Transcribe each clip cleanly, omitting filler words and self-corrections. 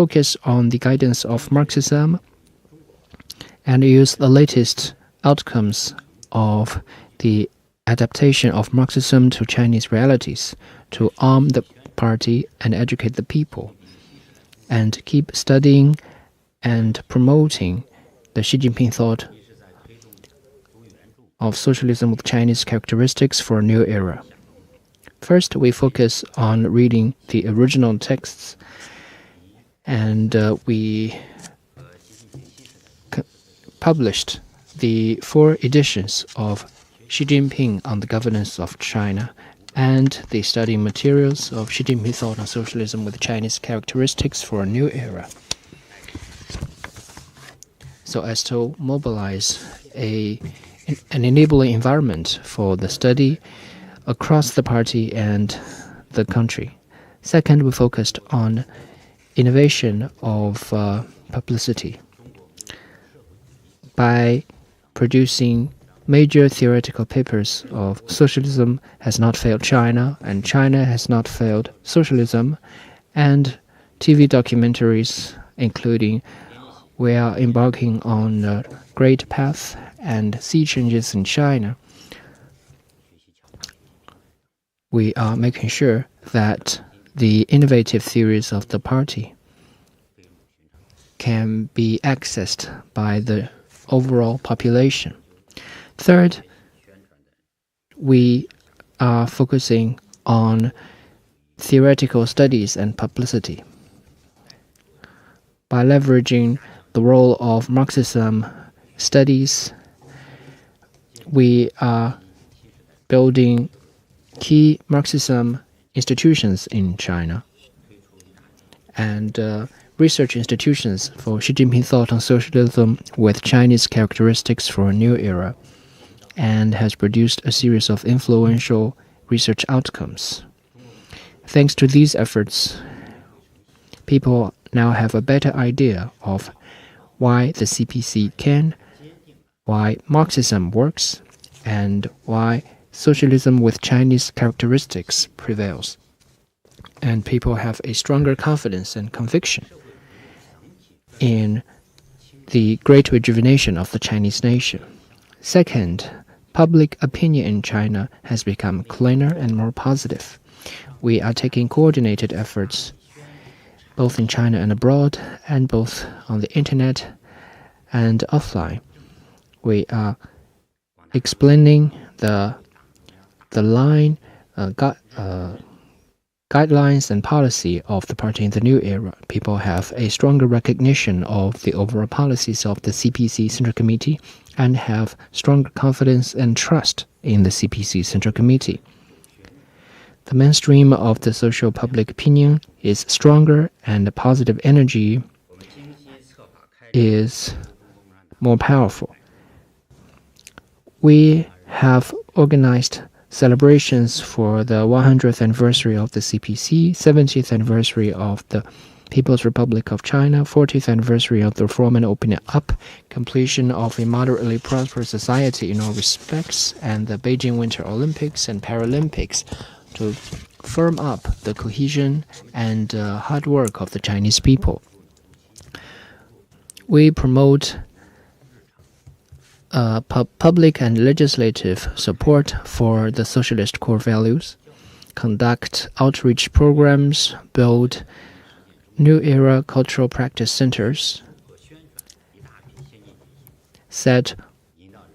focus on the guidance of Marxism and use the latest outcomes of the adaptation of Marxism to Chinese realities to arm the party and educate the people, and keep studying and promoting the Xi Jinping thought of socialism with Chinese characteristics for a new era. First, we focus on reading the original texts, and we published the 4 editions of Xi Jinping on the Governance of China and the study materials of Xi Jinping thought on socialism with Chinese characteristics for a new era, so as to mobilize an enabling environment for the study across the party and the country. Second, we focused on innovation of publicity by producing major theoretical papers of socialism has not failed China, and China has not failed socialism, and TV documentaries including We Are Embarking on a Great Path and Sea Changes in China. We are making sure that the innovative theories of the party can be accessed by the overall population. Third, we are focusing on theoretical studies and publicity. By leveraging the role of Marxism studies, we are building key Marxism institutions in China and research institutions for Xi Jinping thought on socialism with Chinese characteristics for a new era, and has produced a series of influential research outcomes. Thanks to these efforts, people now have a better idea of why the CPC can, why Marxism works, and why socialism with Chinese characteristics prevails. And people have a stronger confidence and conviction in the great rejuvenation of the Chinese nation. Second, public opinion in China has become cleaner and more positive. We are taking coordinated efforts both in China and abroad, and both on the internet and offline. We are explaining the guidelines and policy of the party in the new era. People have a stronger recognition of the overall policies of the CPC Central Committee and have stronger confidence and trust in the CPC Central Committee. The mainstream of the social public opinion is stronger, and the positive energy is more powerful. We have organized celebrations for the 100th anniversary of the CPC, 70th anniversary of the People's Republic of China, 40th anniversary of the reform and opening up, completion of a moderately prosperous society in all respects, and the Beijing Winter Olympics and Paralympics to firm up the cohesion and hard work of the Chinese people. We promote public and legislative support for the socialist core values, conduct outreach programs, build new era cultural practice centers, set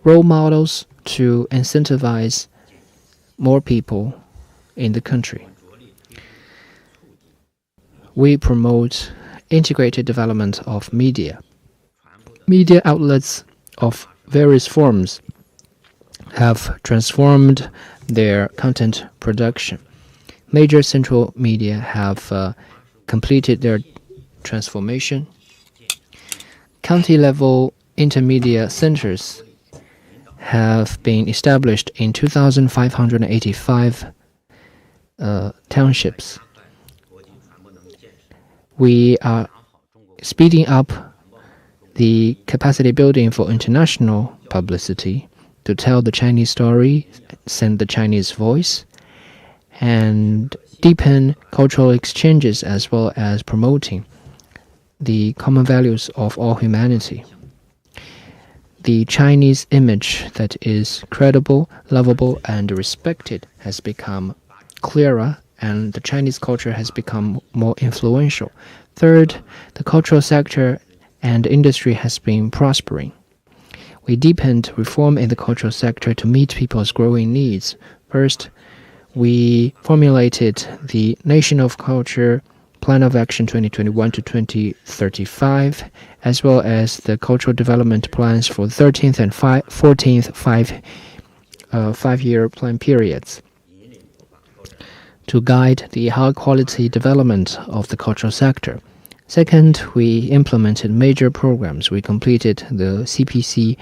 role models to incentivize more people in the country. We promote integrated development of media. Media outlets of various forms have transformed their content production. Major central media have completed their transformation. County-level intermedia centers have been established in 2,585 townships. We are speeding up the capacity building for international publicity to tell the Chinese story, send the Chinese voice, and deepen cultural exchanges as well as promoting the common values of all humanity. The Chinese image that is credible, lovable, and respected has become clearer, and the Chinese culture has become more influential. Third, the cultural sector and industry has been prospering. We deepened reform in the cultural sector to meet people's growing needs. First, we formulated the Nation of Culture Plan of Action 2021 to 2035, as well as the cultural development plans for 13th and 14th five-year plan periods to guide the high-quality development of the cultural sector. Second, we implemented major programs. We completed the CPC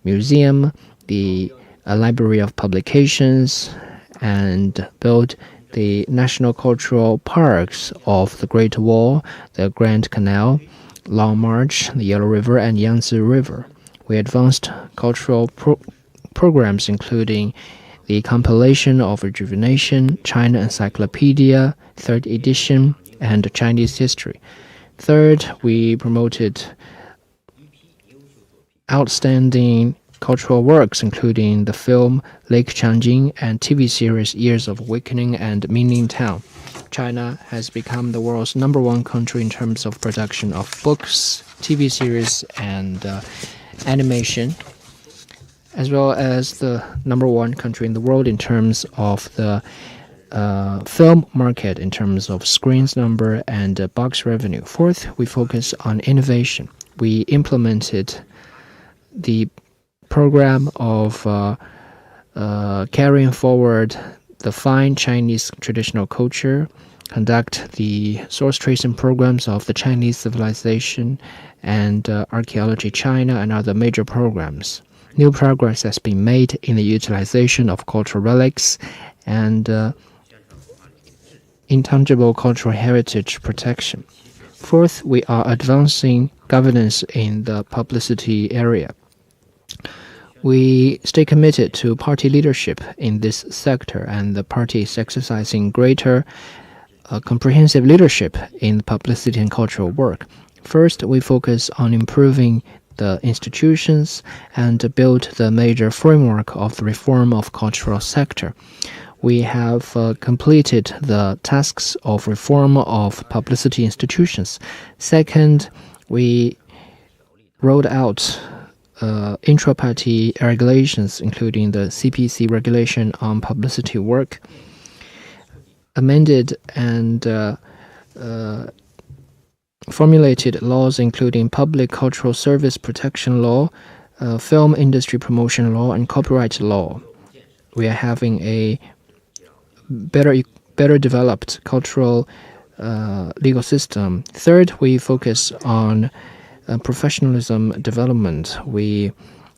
Museum, the Library of Publications, and built the national cultural parks of the Great Wall, the Grand Canal, Long March, the Yellow River, and Yangtze River. We advanced cultural programs including the compilation of Rejuvenation, China Encyclopedia, 3rd edition, and Chinese history. Third, we promoted outstanding cultural works, including the film Lake Changjin and TV series Years of Awakening and Mingling Town. China has become the world's #1 country in terms of production of books, TV series, and animation, as well as the #1 country in the world in terms of the film market, in terms of screens number and box revenue. Fourth, we focus on innovation. We implemented the program of carrying forward the fine Chinese traditional culture, conduct the source tracing programs of the Chinese civilization and archaeology China and other major programs. New progress has been made in the utilization of cultural relics and intangible cultural heritage protection. Fourth, we are advancing governance in the publicity area. We stay committed to party leadership in this sector, and the party is exercising greater comprehensive leadership in publicity and cultural work. First, we focus on improving the institutions and build the major framework of the reform of cultural sector. We have completed the tasks of reform of publicity institutions. Second, we rolled out intra-party regulations, including the CPC regulation on publicity work, amended and formulated laws including public cultural service protection law, film industry promotion law, and copyright law. We are having a better developed cultural legal system. Third, we focus on professionalism development. We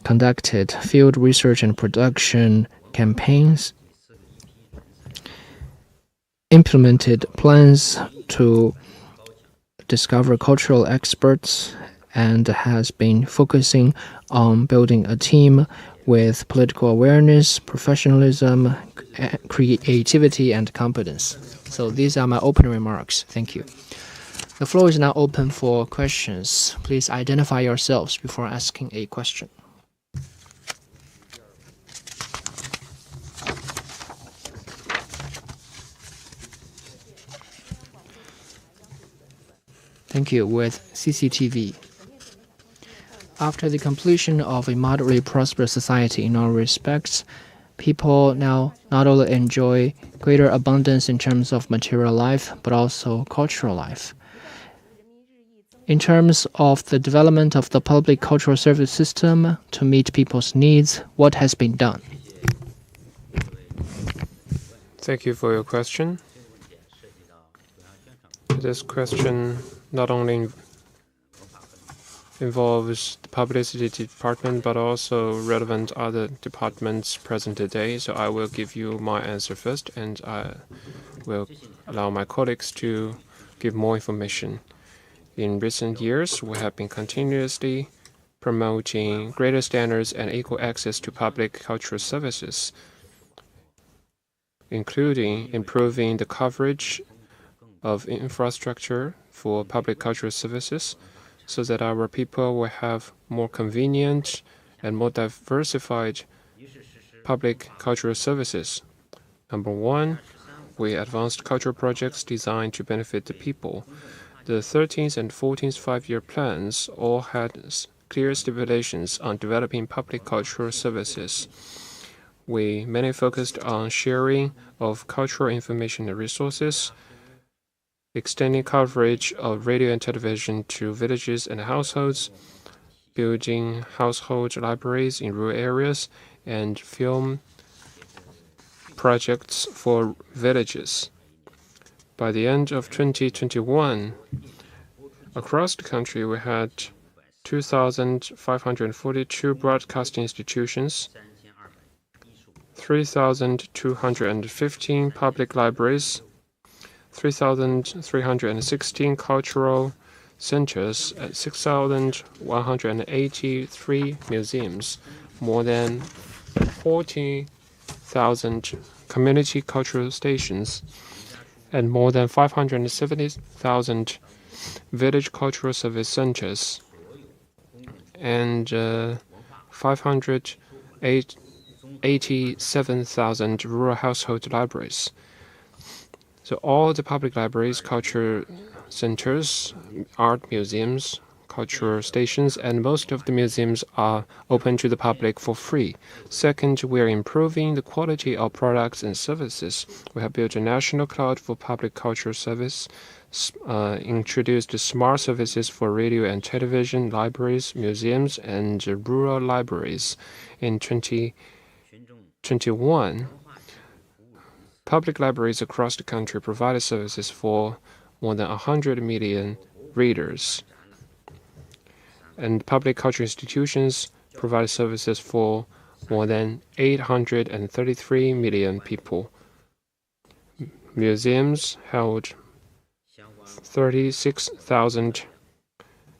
conducted field research and production campaigns, implemented plans to discover cultural experts, and has been focusing on building a team with political awareness, professionalism, creativity, and competence. So these are my opening remarks. Thank you. The floor is now open for questions. Please identify yourselves before asking a question. Thank you. With CCTV. After the completion of a moderately prosperous society in all respects, people now not only enjoy greater abundance in terms of material life, but also cultural life. In terms of the development of the public cultural service system to meet people's needs, what has been done? Thank you for your question. This question not only involves the publicity department, but also relevant other departments present today. So I will give you my answer first, and I will allow my colleagues to give more information. In recent years, we have been continuously promoting greater standards and equal access to public cultural services, including improving the coverage of infrastructure for public cultural services so that our people will have more convenient and more diversified public cultural services. Number one, we advanced cultural projects designed to benefit the people. The 13th and 14th five-year plans all had clear stipulations on developing public cultural services. We mainly focused on sharing of cultural information and resources, extending coverage of radio and television to villages and households, building household libraries in rural areas, and film projects for villages. By the end of 2021, across the country, we had 2,542 broadcast institutions, 3,215 public libraries, 3,316 cultural centers, and 6,183 museums, more than 40,000 community cultural stations, and more than 570,000 village cultural service centers, and 587,000 rural household libraries. So all the public libraries, culture centers, art museums, cultural stations, and most of the museums are open to the public for free. Second, we are improving the quality of products and services. We have built a national cloud for public cultural service, introduced smart services for radio and television, libraries, museums, and rural libraries. In 2021, public libraries across the country provided services for more than 100 million readers. And public cultural institutions provide services for more than 833 million people. Museums held 36,000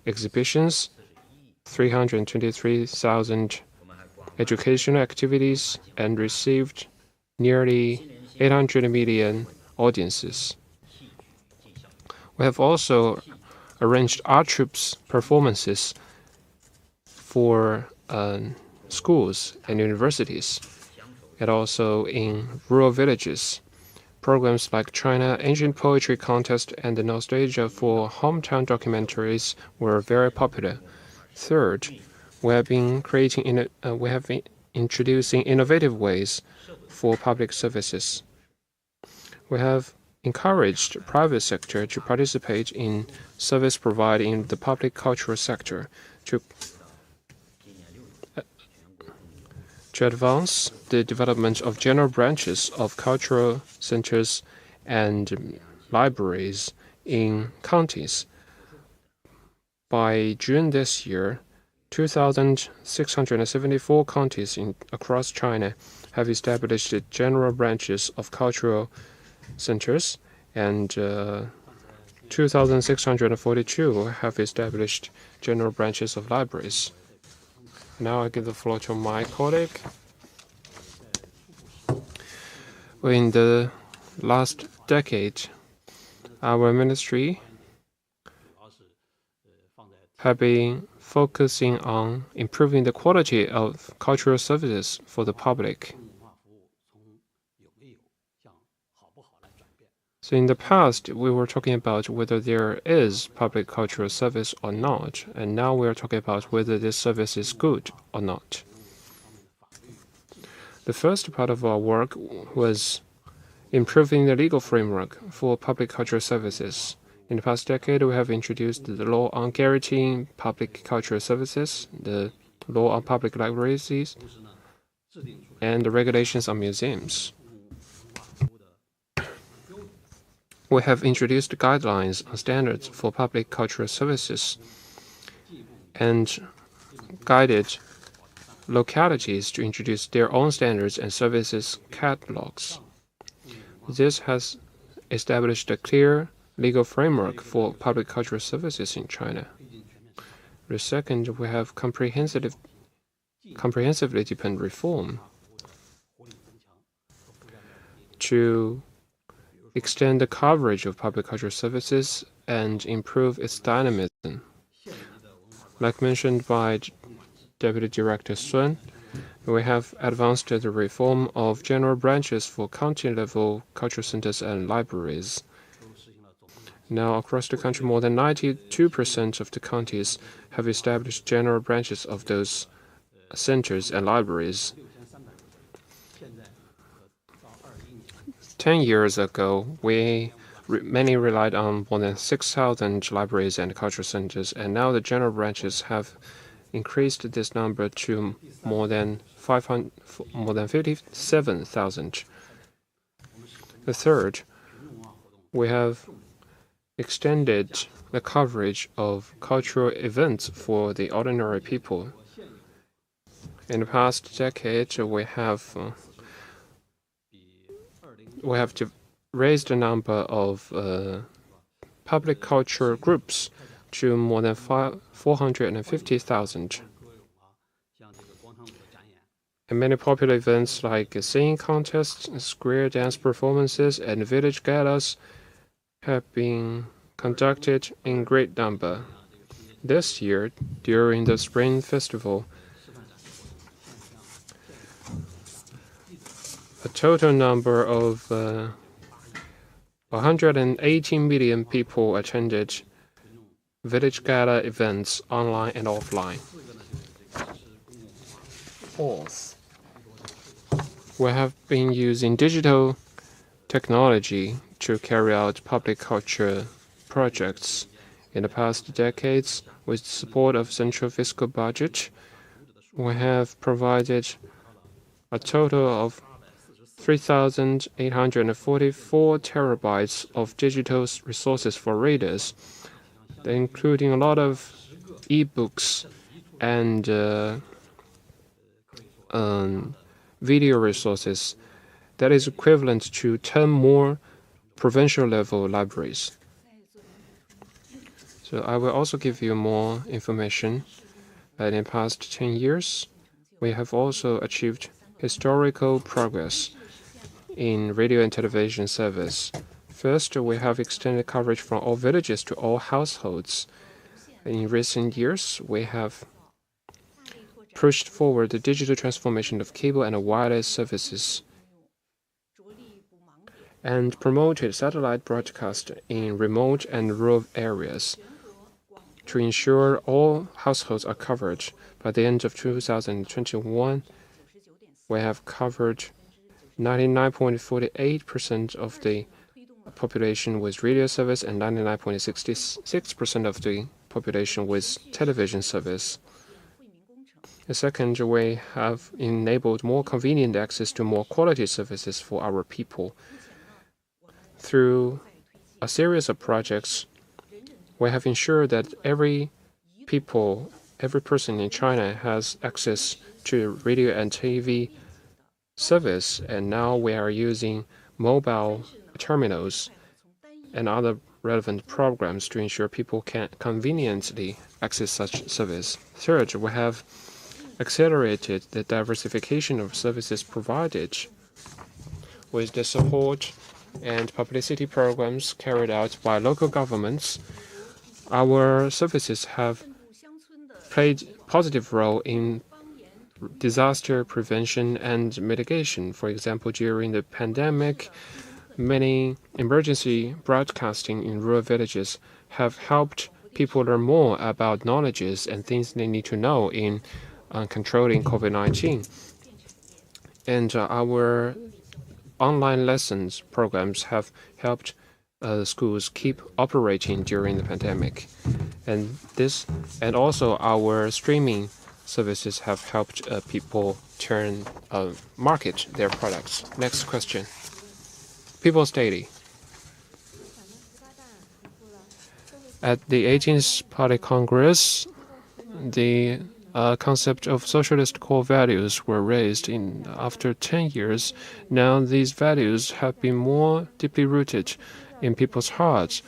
exhibitions, 323,000 educational activities, and received nearly 800 million audiences. We have also arranged art troops performances for schools and universities, and also in rural villages. Programs like China Ancient Poetry Contest and the Nostalgia for Hometown documentaries were very popular. Third, we have been introducing innovative ways for public services. We have encouraged the private sector to participate in service providing in the public cultural sector to advance the development of general branches of cultural centers and libraries in counties. By June this year, 2,674 counties across China have established general branches of cultural centers, and 2,642 have established general branches of libraries. Now I give the floor to my colleague. In the last decade, our ministry have been focusing on improving the quality of cultural services for the public. So in the past, we were talking about whether there is public cultural service or not, and now we are talking about whether this service is good or not. The first part of our work was improving the legal framework for public cultural services. In the past decade, we have introduced the law on guaranteeing public cultural services, the law on public libraries, and the regulations on museums. We have introduced guidelines and standards for public cultural services and guided localities to introduce their own standards and services catalogs. This has established a clear legal framework for public cultural services in China. The second, we have comprehensively deepened reform to extend the coverage of public cultural services, and improve its dynamism. Like mentioned by Deputy Director Sun, we have advanced the reform of general branches for county-level cultural centers and libraries. Now, across the country, more than 92% of the counties have established general branches of those centers and libraries. 10 years ago, many relied on more than 6,000 libraries and cultural centers, and now the general branches have increased this number to more than 57,000. The third, we have extended the coverage of cultural events for the ordinary people. In the past decade, we have raised the number of public culture groups to more than 450,000. And many popular events like singing contests, square dance performances, and village galas have been conducted in great number. This year, during the Spring Festival, a total number of 118 million people attended village gala events online and offline. Fourth, we have been using digital technology to carry out public culture projects. In the past decades, with support of central fiscal budget, we have provided a total of 3,844 terabytes of digital resources for readers, including a lot of e-books and video resources that is equivalent to 10 more provincial level libraries. So I will also give you more information. In the past 10 years, we have also achieved historical progress in radio and television service. First, we have extended coverage from all villages to all households. In recent years, we have pushed forward the digital transformation of cable and wireless services and promoted satellite broadcast in remote and rural areas to ensure all households are covered. By the end of 2021, we have covered 99.48% of the population with radio service and 99.66% of the population with television service. The second, we have enabled more convenient access to more quality services for our people. Through a series of projects, we have ensured that every person in China has access to radio and TV service, and now we are using mobile terminals and other relevant programs to ensure people can conveniently access such service. Third, we have accelerated the diversification of services provided with the support and publicity programs carried out by local governments. Our services have played a positive role in disaster prevention and mitigation. For example, during the pandemic, many emergency broadcasting in rural villages have helped people learn more about knowledges and things they need to know in controlling COVID-19. And our online lessons programs have helped schools keep operating during the pandemic. And also our streaming services have helped people market their products. Next question. People's Daily. At the 18th Party Congress, the concept of socialist core values were raised after 10 years. Now these values have been more deeply rooted in people's hearts.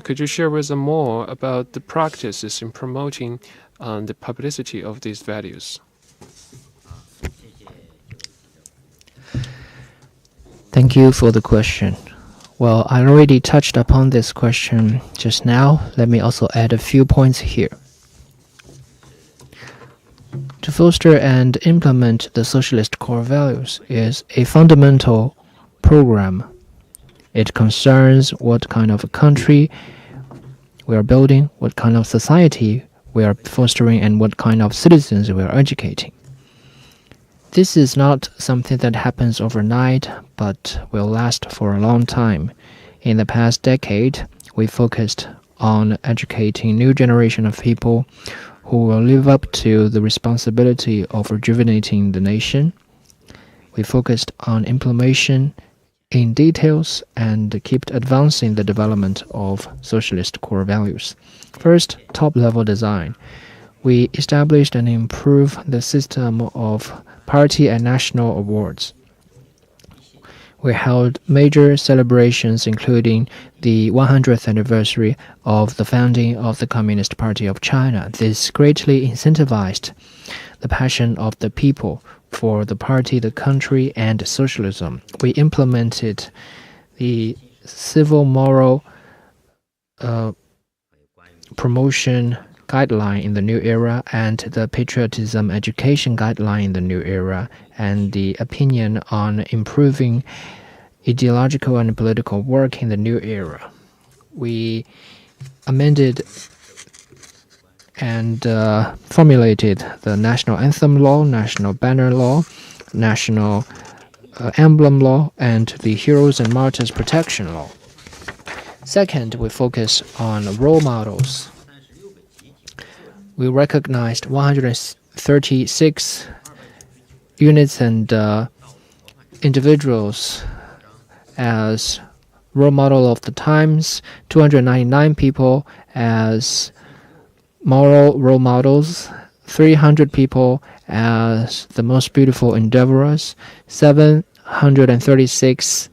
Could you share with them more about the practices in promoting the publicity of these values? Thank you for the question. Well, I already touched upon this question just now. Let me also add a few points here. To foster and implement the socialist core values is a fundamental program. It concerns what kind of a country we are building, what kind of society we are fostering, and what kind of citizens we are educating. This is not something that happens overnight, but will last for a long time. In the past decade, we focused on educating new generation of people who will live up to the responsibility of rejuvenating the nation. We focused on implementation in details and kept advancing the development of socialist core values. First, top-level design. We established and improved the system of party and national awards. We held major celebrations including the 100th anniversary of the founding of the Communist Party of China. This greatly incentivized the passion of the people for the party, the country, and socialism. We implemented the civil moral promotion guideline in the new era and the patriotism education guideline in the new era and the opinion on improving ideological and political work in the new era. We amended and formulated the national anthem law, national banner law, national emblem law, and the heroes and martyrs protection law. Second, we focus on role models. We recognized 136 units and individuals as role model of the times, 299 people as moral role models, 300 people as the most beautiful endeavors, 736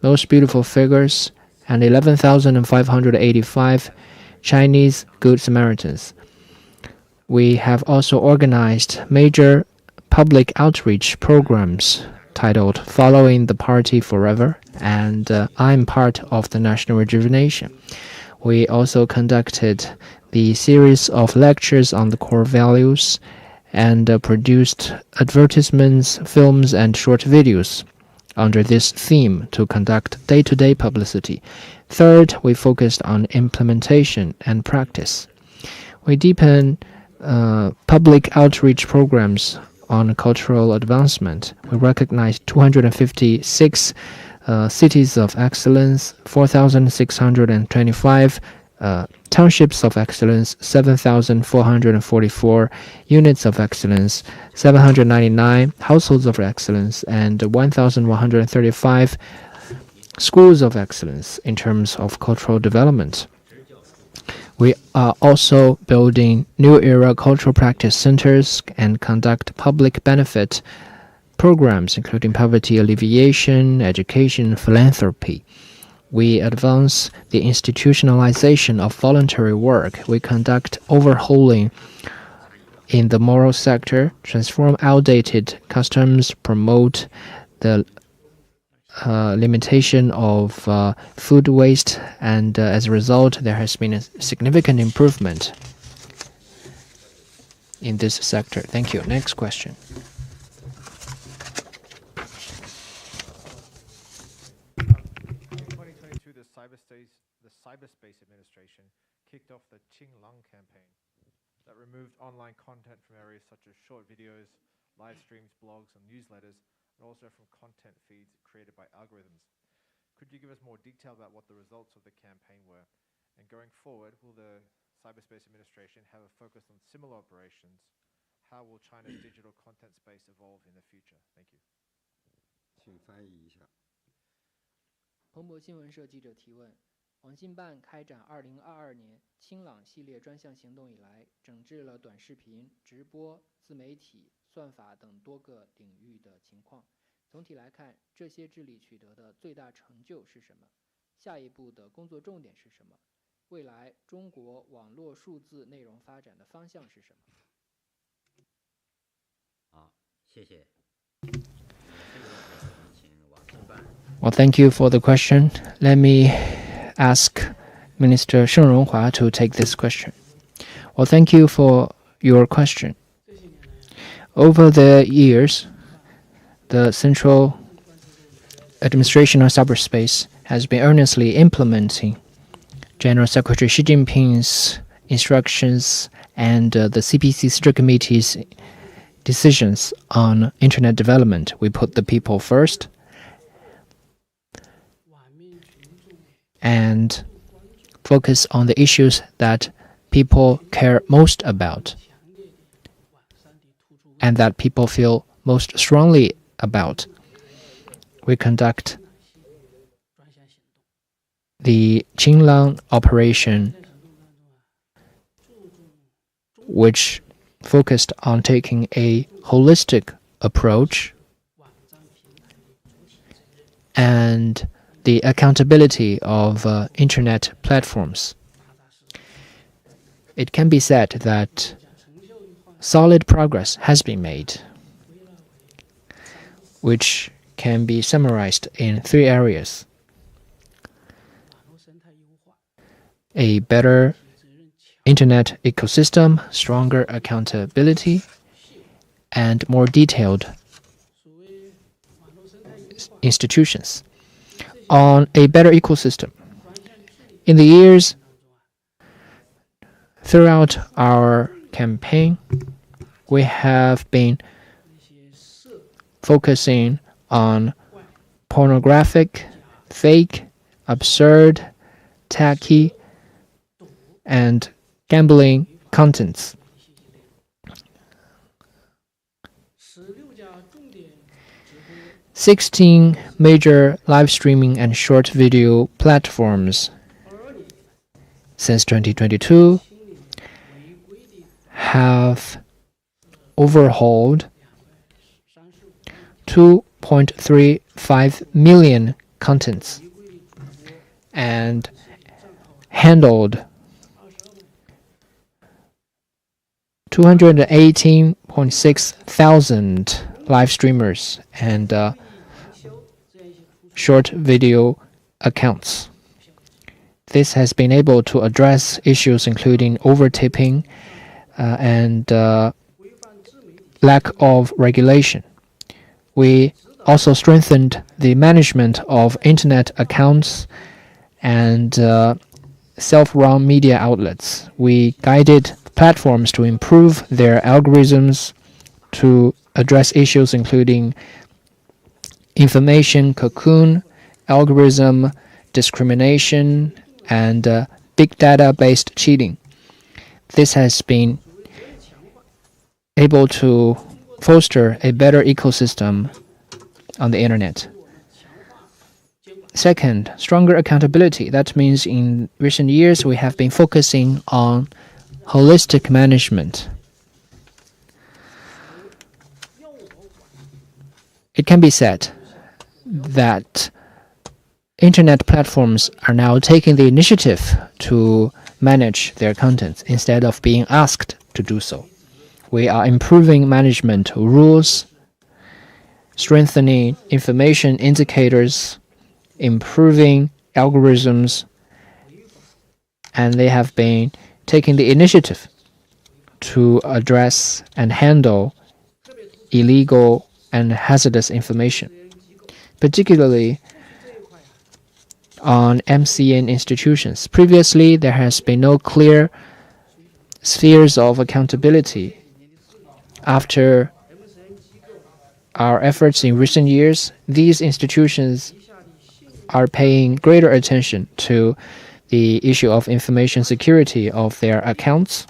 most beautiful figures, and 11,585 Chinese Good Samaritans. We have also organized major public outreach programs titled Following the Party Forever and I'm Part of the National Rejuvenation. We also conducted the series of lectures on the core values and produced advertisements, films, and short videos under this theme to conduct day-to-day publicity. Third, we focused on implementation and practice. We deepen public outreach programs on cultural advancement. We recognized 256 cities of excellence, 4,625 townships of excellence, 7,444 units of excellence, 799 households of excellence, and 1,135 schools of excellence in terms of cultural development. We are also building new era cultural practice centers and conduct public benefit programs including poverty alleviation, education, philanthropy. We advance the institutionalization of voluntary work. We conduct overhauling in the moral sector, transform outdated customs, promote the limitation of food waste, and as a result, there has been a significant improvement in this sector. Thank you. Next question. The Cyberspace Administration kicked off the Qinglang campaign that removed online content from areas such as short videos, live streams, blogs, and newsletters, and also from content feeds created by algorithms. Could you give us more detail about what the results of the campaign were? And going forward, will the Cyberspace Administration have a focus on similar operations? How will China's digital content space evolve in the future? Thank you. 请翻译一下。彭博新闻社记者提问：网信办开展2022年清朗系列专项行动以来，整治了短视频、直播、自媒体、算法等多个领域的情况。总体来看，这些治理取得的最大成就是什么？下一步的工作重点是什么？未来中国网络数字内容发展的方向是什么？好，谢谢。这个问题我们请网信 Well, thank you for the question. Let me ask Minister Sheng Ronghua to take this question. Well, thank you for your question. Over the years, the Central Administration of Cyberspace has been earnestly implementing General Secretary Xi Jinping's instructions and the CPC Strict Committee's decisions on internet development. We put the people first and focus on the issues that people care most about and that people feel most strongly about. We conduct the Qinglang operation, which focused on taking a holistic approach and the accountability of internet platforms. It can be said that solid progress has been made, which can be summarized in 3 areas: a better internet ecosystem, stronger accountability, and more detailed institutions. On a better ecosystem, in the years throughout our campaign, we have been focusing on pornographic, fake, absurd, tacky, and gambling contents. 16 major live streaming and short video platforms since 2022 have overhauled 2.35 million contents and handled 218.6 thousand live streamers and short video accounts. This has been able to address issues including overtipping and lack of regulation. We also strengthened the management of internet accounts and self-run media outlets. We guided platforms to improve their algorithms to address issues including information cocoon, algorithm discrimination, and big data-based cheating. This has been able to foster a better ecosystem on the internet. Second, stronger accountability. That means in recent years we have been focusing on holistic management. It can be said that internet platforms are now taking the initiative to manage their contents instead of being asked to do so. We are improving management rules, strengthening information indicators, improving algorithms, and they have been taking the initiative to address and handle illegal and hazardous information, particularly on MCN institutions. Previously, there has been no clear spheres of accountability. After our efforts in recent years, these institutions are paying greater attention to the issue of information security of their accounts,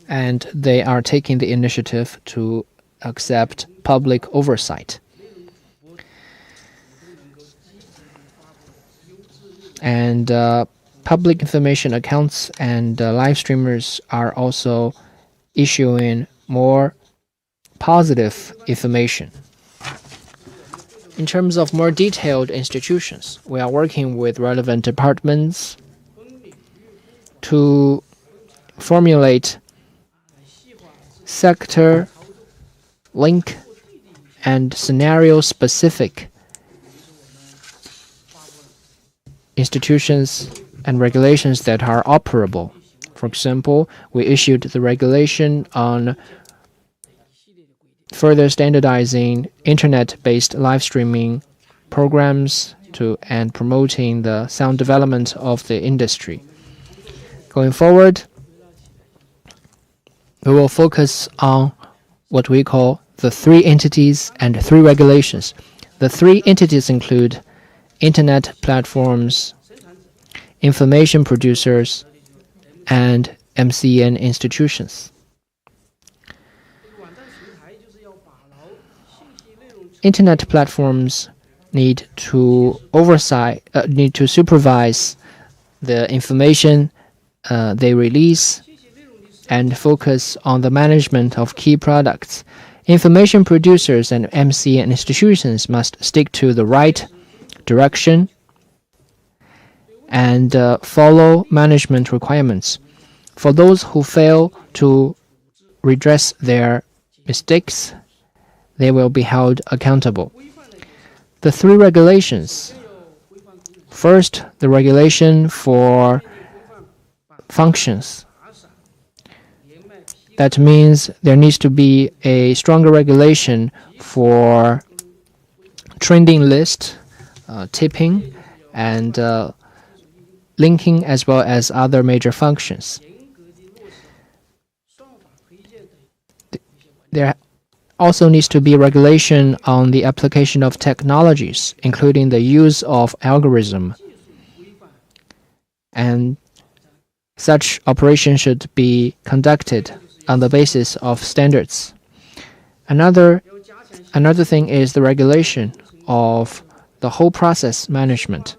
and they are taking the initiative to accept public oversight. And public information accounts and live streamers are also issuing more positive information. In terms of more detailed institutions, we are working with relevant departments to formulate sector, link, and scenario-specific institutions and regulations that are operable. For example, we issued the regulation on further standardizing internet-based live streaming programs and promoting the sound development of the industry. Going forward, we will focus on what we call the 3 entities and 3 regulations. The 3 entities include internet platforms, information producers, and MCN institutions. Internet platforms need to supervise the information they release and focus on the management of key products. Information producers and MCN institutions must stick to the right direction and follow management requirements. For those who fail to redress their mistakes, they will be held accountable. The 3 regulations. First, the regulation for functions. That means there needs to be a stronger regulation for trending list, tipping, and linking, as well as other major functions. There also needs to be regulation on the application of technologies, including the use of algorithm. And such operation should be conducted on the basis of standards. Another thing is the regulation of the whole process management.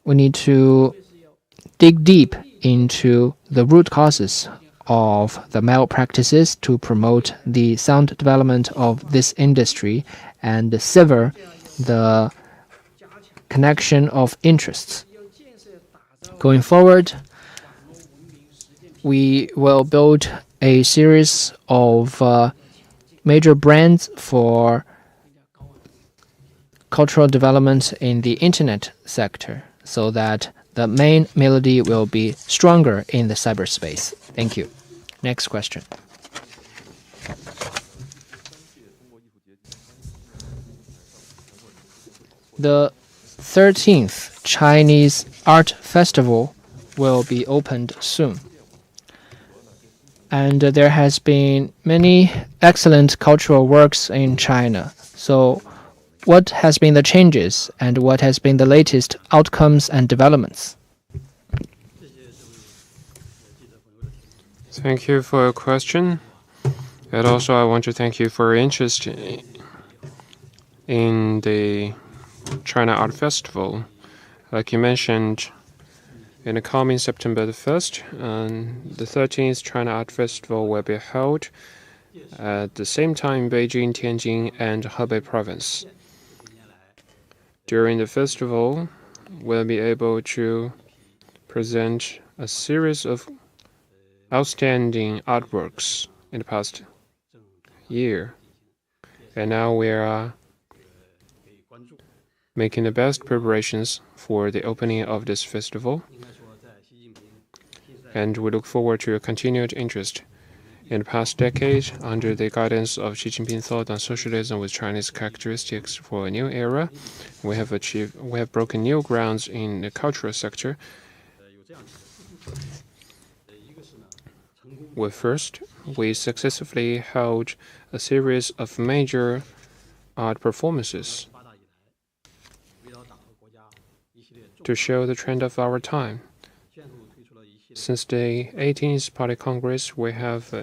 We need to dig deep into the root causes of the malpractices to promote the sound development of this industry and sever the connection of interests. Going forward, we will build a series of major brands for cultural development in the internet sector so that the main melody will be stronger in the cyberspace. Thank you. Next question. The 13th Chinese Art Festival will be opened soon. And there has been many excellent cultural works in China. So what has been the changes and what has been the latest outcomes and developments? Thank you for your question. And also, I want to thank you for your interest in the China Art Festival. Like you mentioned, in the coming September the 1st, the 13th China Art Festival will be held at the same time in Beijing, Tianjin, and Hebei province. During the festival, we'll be able to present a series of outstanding artworks in the past year. And now we are making the best preparations for the opening of this festival. And we look forward to your continued interest. In the past decade, under the guidance of Xi Jinping thought on socialism with Chinese characteristics for a new era, we have broken new grounds in the cultural sector. First, we successfully held a series of major art performances to show the trend of our time. Since the 18th Party Congress, we have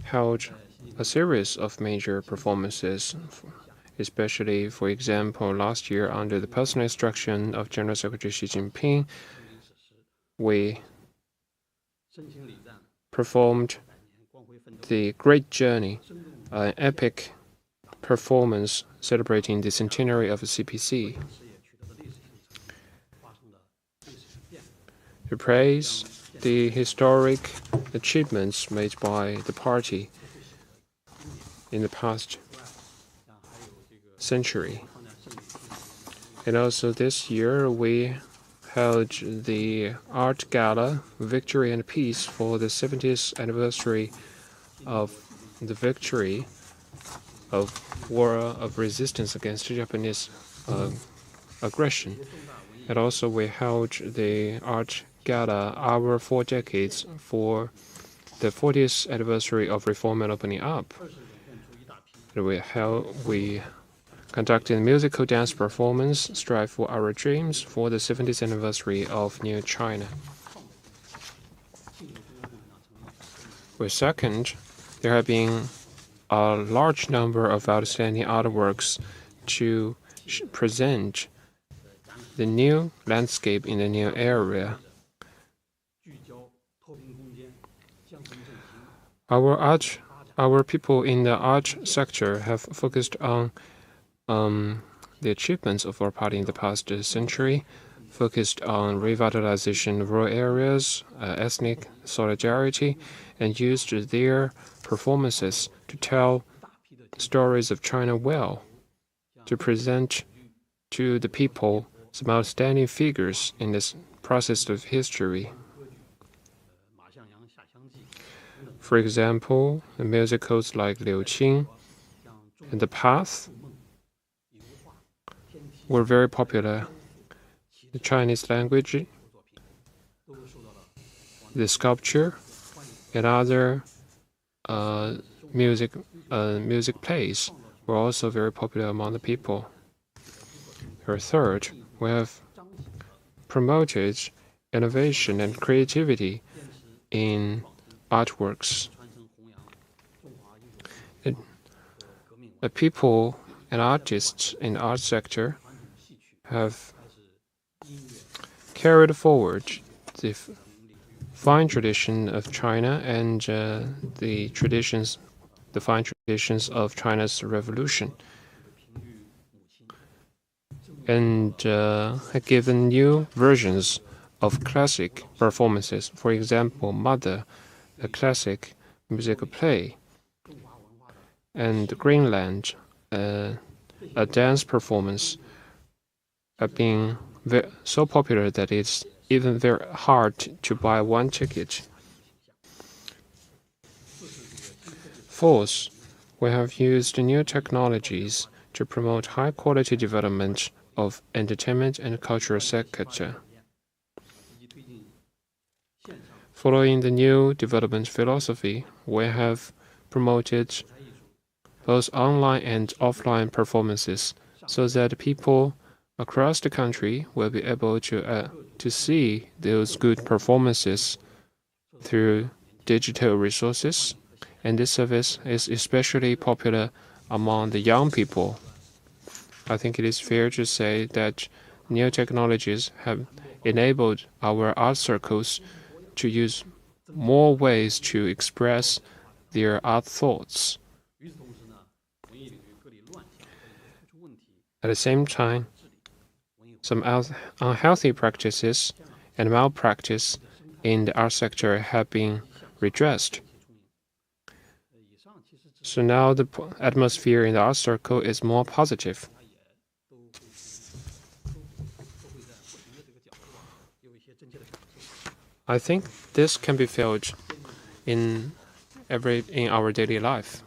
held a series of major performances, especially, for example, last year under the personal instruction of General Secretary Xi Jinping, we performed the Great Journey, an epic performance celebrating the centenary of the CPC. To praise the historic achievements made by the party in the past century. And also this year we held the art gala Victory and Peace for the 70th anniversary of the victory of war of resistance against Japanese aggression. And also we held the art gala Our 4 Decades for the 40th anniversary of reform and opening up. And we conducted a musical dance performance, Strive for Our Dreams, for the 70th anniversary of New China. Well, second, there have been a large number of outstanding artworks to present the new landscape in the new area. Our people in the art sector have focused on the achievements of our party in the past century, focused on revitalization of rural areas, ethnic solidarity, and used their performances to tell stories of China well, to present to the people some outstanding figures in this process of history. For example, the musicals like Liu Qing and The Path were very popular. The Chinese language, the sculpture, and other music plays were also very popular among the people. Or third, we have promoted innovation and creativity in artworks. The people and artists in the art sector have carried forward the fine tradition of China and the fine traditions of China's revolution, and have given new versions of classic performances. For example, Mother, a classic musical play, and Greenland, a dance performance, have been so popular that it's even very hard to buy one ticket. Fourth, we have used new technologies to promote high-quality development of entertainment and cultural sector. Following the new development philosophy, we have promoted both online and offline performances so that people across the country will be able to see those good performances through digital resources. And this service is especially popular among the young people. I think it is fair to say that new technologies have enabled our art circles to use more ways to express their art thoughts. At the same time, some unhealthy practices and malpractice in the art sector have been redressed. So now the atmosphere in the art circle is more positive. I think this can be felt in our daily life.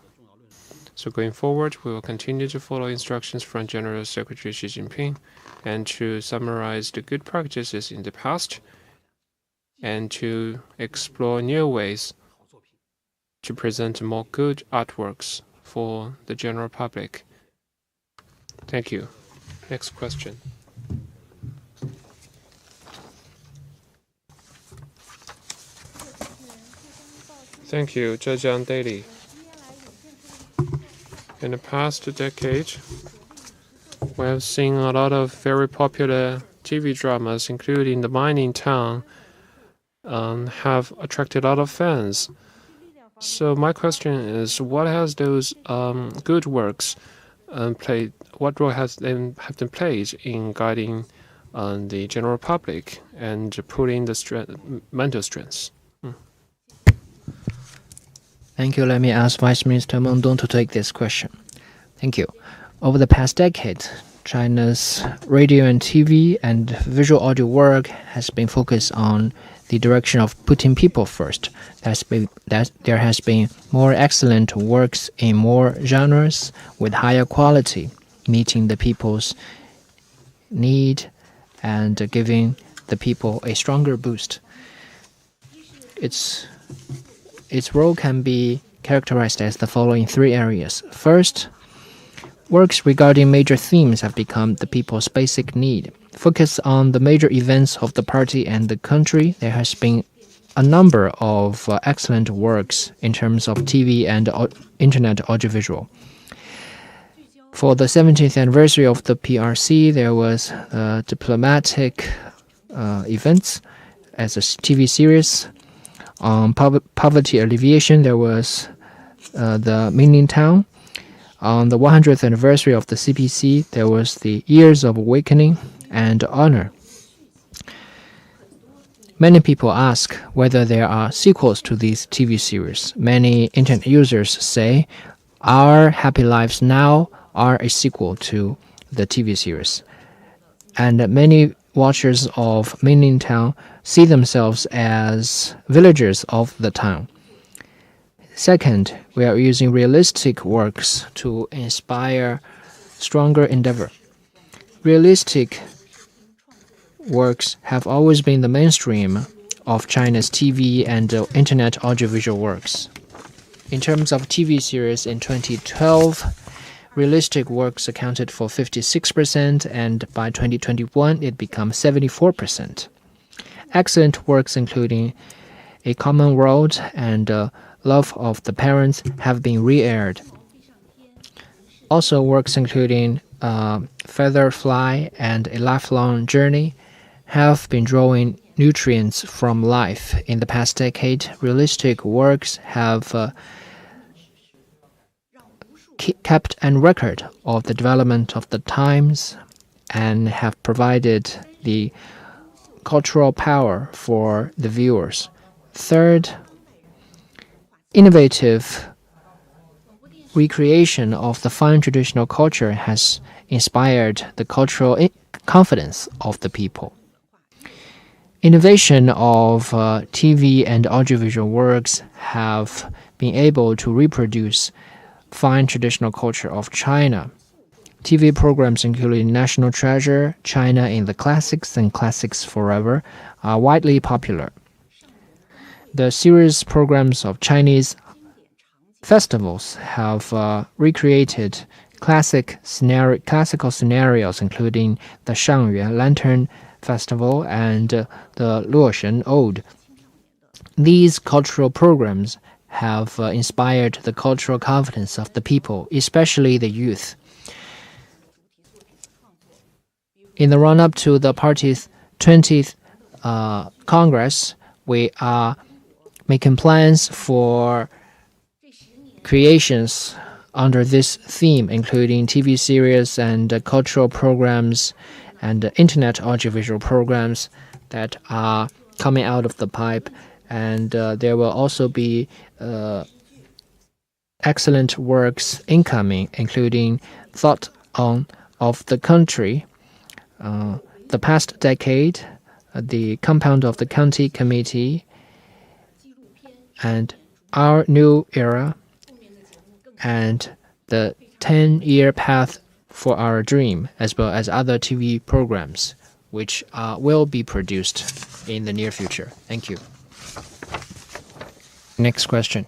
So going forward, we will continue to follow instructions from General Secretary Xi Jinping and to summarize the good practices in the past and to explore new ways to present more good artworks for the general public. Thank you. Next question. Thank you, Zhejiang Daily. In the past decade, we have seen a lot of very popular TV dramas, including The Mining Town, have attracted a lot of fans. So my question is, what has those good works played? What role have they played in guiding the general public and pulling the mental strengths? Thank you. Let me ask Vice Minister Meng Dong to take this question. Thank you. Over the past decade, China's radio and TV and visual audio work has been focused on the direction of putting people first. There has been more excellent works in more genres with higher quality, meeting the people's need and giving the people a stronger boost. Its role can be characterized as the following three areas. First, works regarding major themes have become the people's basic need. Focus on the major events of the party and the country. There has been a number of excellent works in terms of TV and internet audiovisual. For the 17th anniversary of the PRC, there was diplomatic events as a TV series. On poverty alleviation, there was the Mingling Town. On the 100th anniversary of the CPC, there was the Years of Awakening and Honor. Many people ask whether there are sequels to these TV series. Many internet users say Our Happy Lives Now are a sequel to the TV series. And many watchers of Mingling Town see themselves as villagers of the town. Second, we are using realistic works to inspire stronger endeavor. Realistic works have always been the mainstream of China's TV and internet audiovisual works. In terms of TV series in 2012, realistic works accounted for 56%, and by 2021 it becomes 74%. Excellent works including A Common World and Love of the Parents have been re-aired. Also, works including Feather Fly and A Lifelong Journey have been drawing nutrients from life. In the past decade, realistic works have kept a record of the development of the times and have provided the cultural power for the viewers. Third, innovative recreation of the fine traditional culture has inspired the cultural confidence of the people. Innovation of TV and audiovisual works have been able to reproduce fine traditional culture of China. TV programs including National Treasure, China in the Classics, and Classics Forever are widely popular. The series programs of Chinese festivals have recreated classical scenarios, including the Shangyuan Lantern Festival and the Luoshen Ode. These cultural programs have inspired the cultural confidence of the people, especially the youth. In the run-up to the party's 20th Congress, we are making plans for creations under this theme, including TV series and cultural programs and internet audiovisual programs that are coming out of the pipe. And there will also be excellent works incoming, including Thought of the Country, the past decade, the Compound of the County Committee, and Our New Era, and the 10-year path for our dream, as well as other TV programs, which will be produced in the near future. Thank you. Next question.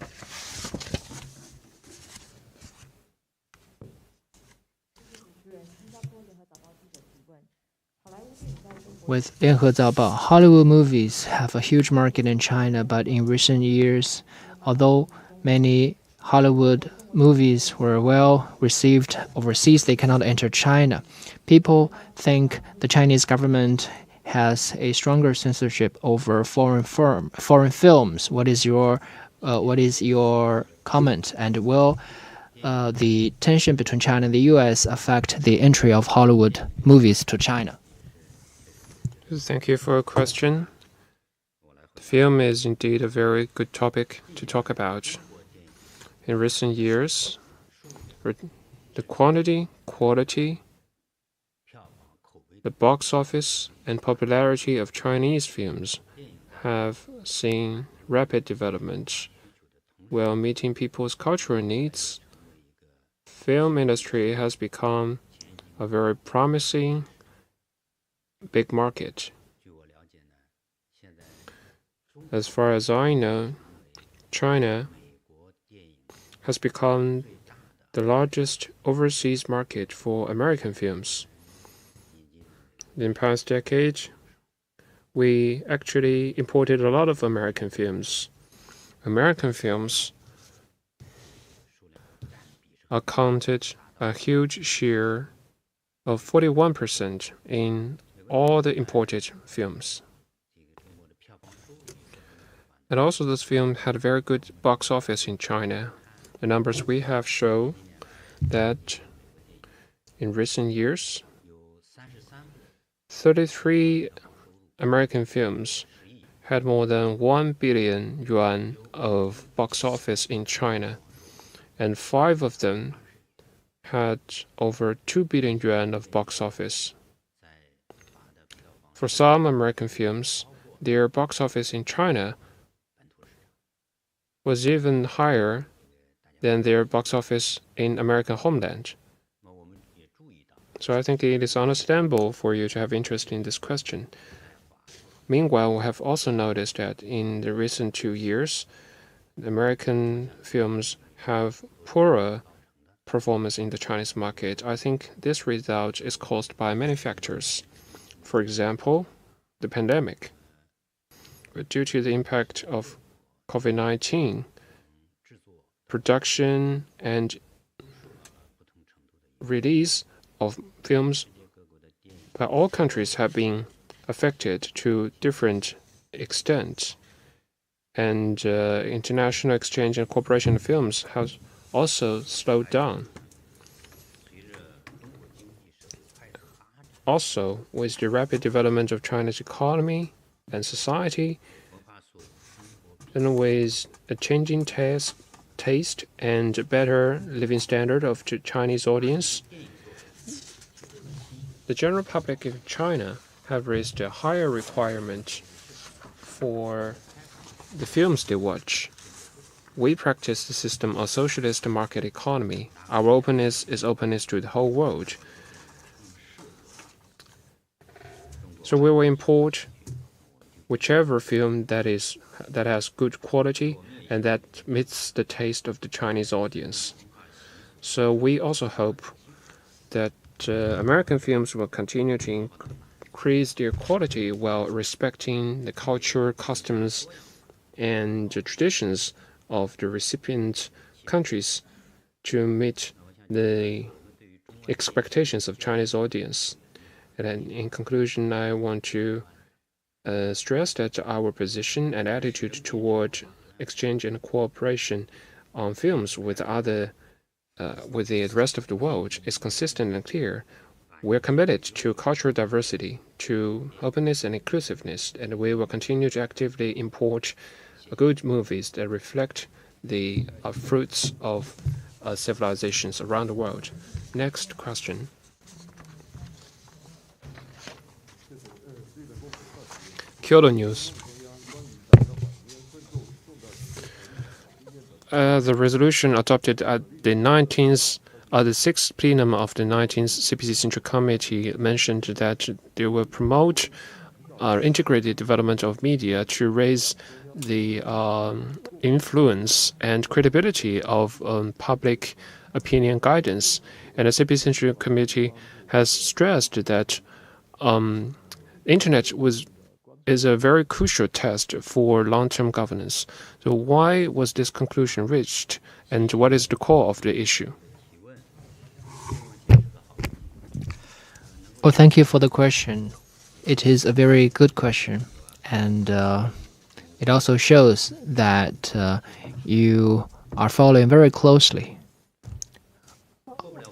With 联合早报, Hollywood movies have a huge market in China, but in recent years, although many Hollywood movies were well received overseas, they cannot enter China. People think the Chinese government has a stronger censorship over foreign films. What is your comment? And will the tension between China and the U.S. affect the entry of Hollywood movies to China? Thank you for your question. The film is indeed a very good topic to talk about. In recent years, the quantity, quality The box office and popularity of Chinese films have seen rapid development. While meeting people's cultural needs, film industry has become a very promising big market. As far as I know, China has become the largest overseas market for American films. In the past decade, we actually imported a lot of American films. American films accounted a huge share of 41% in all the imported films. And also this film had a very good box office in China. The numbers we have show that in recent years, 33 American films had more than 1 billion yuan of box office in China, and 5 of them had over 2 billion yuan of box office. For some American films, their box office in China was even higher than their box office in American homeland. So I think it is understandable for you to have interest in this question. Meanwhile, we have also noticed that in the recent 2 years, American films have poorer performance in the Chinese market. I think this result is caused by many factors. For example, the pandemic. Due to the impact of COVID-19, production and release of films by all countries have been affected to different extents, and international exchange and cooperation of films has also slowed down. Also, with the rapid development of China's economy and society, and with a changing taste and better living standard of the Chinese audience, the general public in China have raised a higher requirement for the films they watch. We practice the system of socialist market economy. Our openness is openness to the whole world. So we will import whichever film that has good quality and that meets the taste of the Chinese audience. So we also hope that American films will continue to increase their quality while respecting the culture, customs, and the traditions of the recipient countries to meet the expectations of Chinese audience. And then in conclusion, I want to stress that our position and attitude toward exchange and cooperation on films with the rest of the world is consistent and clear. We're committed to cultural diversity, to openness and inclusiveness, and we will continue to actively import good movies that reflect the fruits of civilizations around the world. Next question. Kyoto News. The resolution adopted at the 6th plenum of the 19th CPC Central Committee mentioned that they will promote integrated development of media to raise the influence and credibility of public opinion guidance. And the CPC Central Committee has stressed that Internet is a very crucial test for long-term governance. So why was this conclusion reached, and what is the core of the issue? Well, thank you for the question. It is a very good question, and it also shows that you are following very closely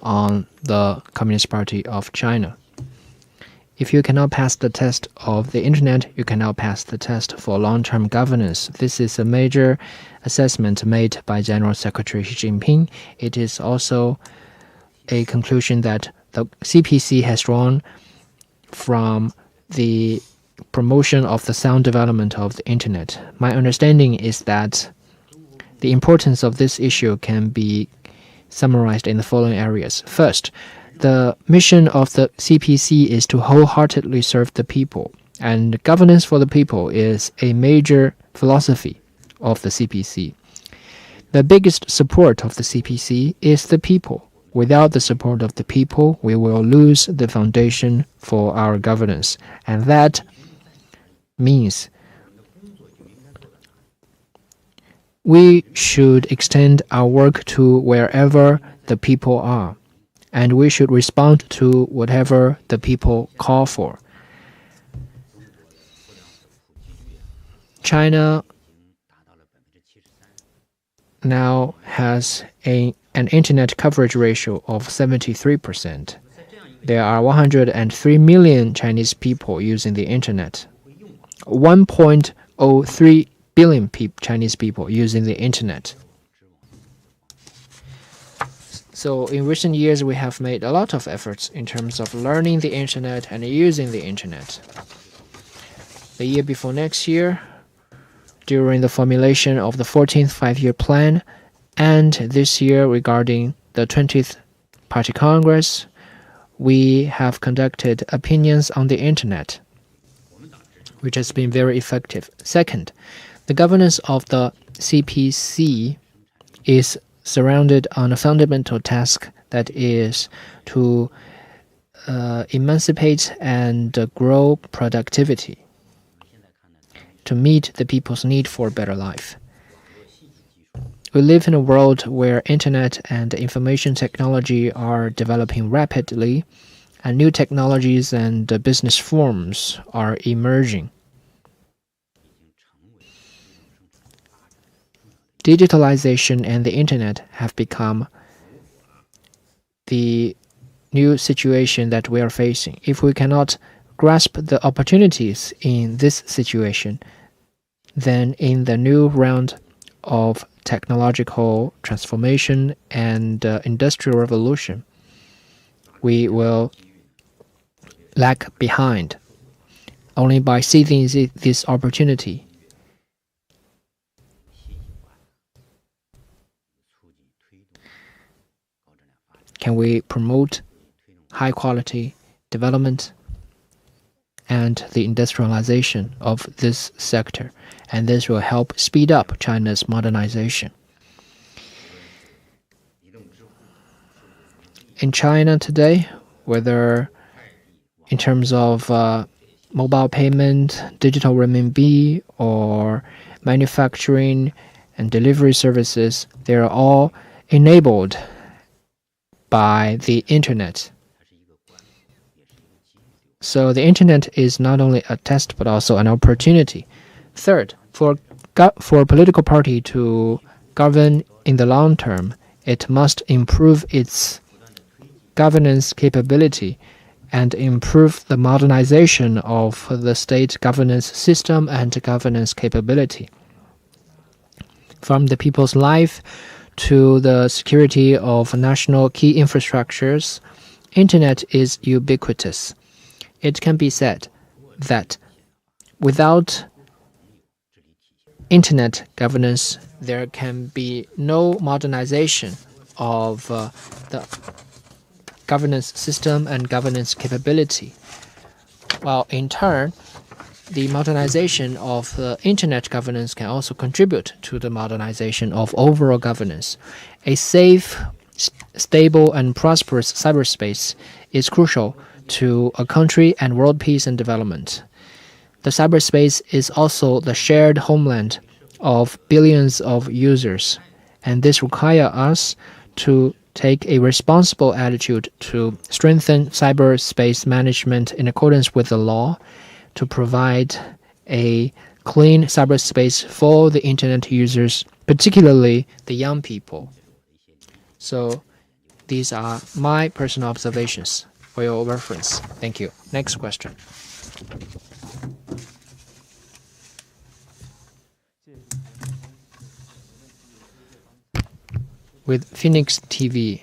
on the Communist Party of China. If you cannot pass the test of the Internet, you cannot pass the test for long-term governance. This is a major assessment made by General Secretary Xi Jinping. It is also a conclusion that the CPC has drawn from the promotion of the sound development of the internet. My understanding is that the importance of this issue can be summarized in the following areas. First, the mission of the CPC is to wholeheartedly serve the people, and governance for the people is a major philosophy of the CPC. The biggest support of the CPC is the people. Without the support of the people, we will lose the foundation for our governance, and that means we should extend our work to wherever the people are, and we should respond to whatever the people call for. China now has an internet coverage ratio of 73%. There are 103 million Chinese people using the internet. 1.03 billion Chinese people using the internet. So in recent years, we have made a lot of efforts in terms of learning the internet and using the internet. The year before next year, during the formulation of the 14th Five-Year Plan, and this year regarding the 20th Party Congress, we have conducted opinions on the internet, which has been very effective. Second, the governance of the CPC is surrounded on a fundamental task that is to emancipate and grow productivity to meet the people's need for a better life. We live in a world where internet and information technology are developing rapidly, and new technologies and business forms are emerging. Digitalization and the internet have become the new situation that we are facing. If we cannot grasp the opportunities in this situation, then in the new round of technological transformation and industrial revolution, we will lag behind. Only by seizing this opportunity can we promote high quality development and the industrialization of this sector, and this will help speed up China's modernization. In China today, whether in terms of mobile payment, digital renminbi, or manufacturing and delivery services, they are all enabled by the internet. So the internet is not only a test but also an opportunity. Third, for a political party to govern in the long term, it must improve its governance capability and improve the modernization of the state governance system and governance capability. From the people's life to the security of national key infrastructures, internet is ubiquitous. It can be said that without internet governance, there can be no modernization of the governance system and governance capability. While in turn, the modernization of internet governance can also contribute to the modernization of overall governance. A safe, stable, and prosperous cyberspace is crucial to a country and world peace and development. The cyberspace is also the shared homeland of billions of users, and this requires us to take a responsible attitude to strengthen cyberspace management in accordance with the law, to provide a clean cyberspace for the internet users, particularly the young people. So these are my personal observations for your reference. Thank you. Next question. With Phoenix TV,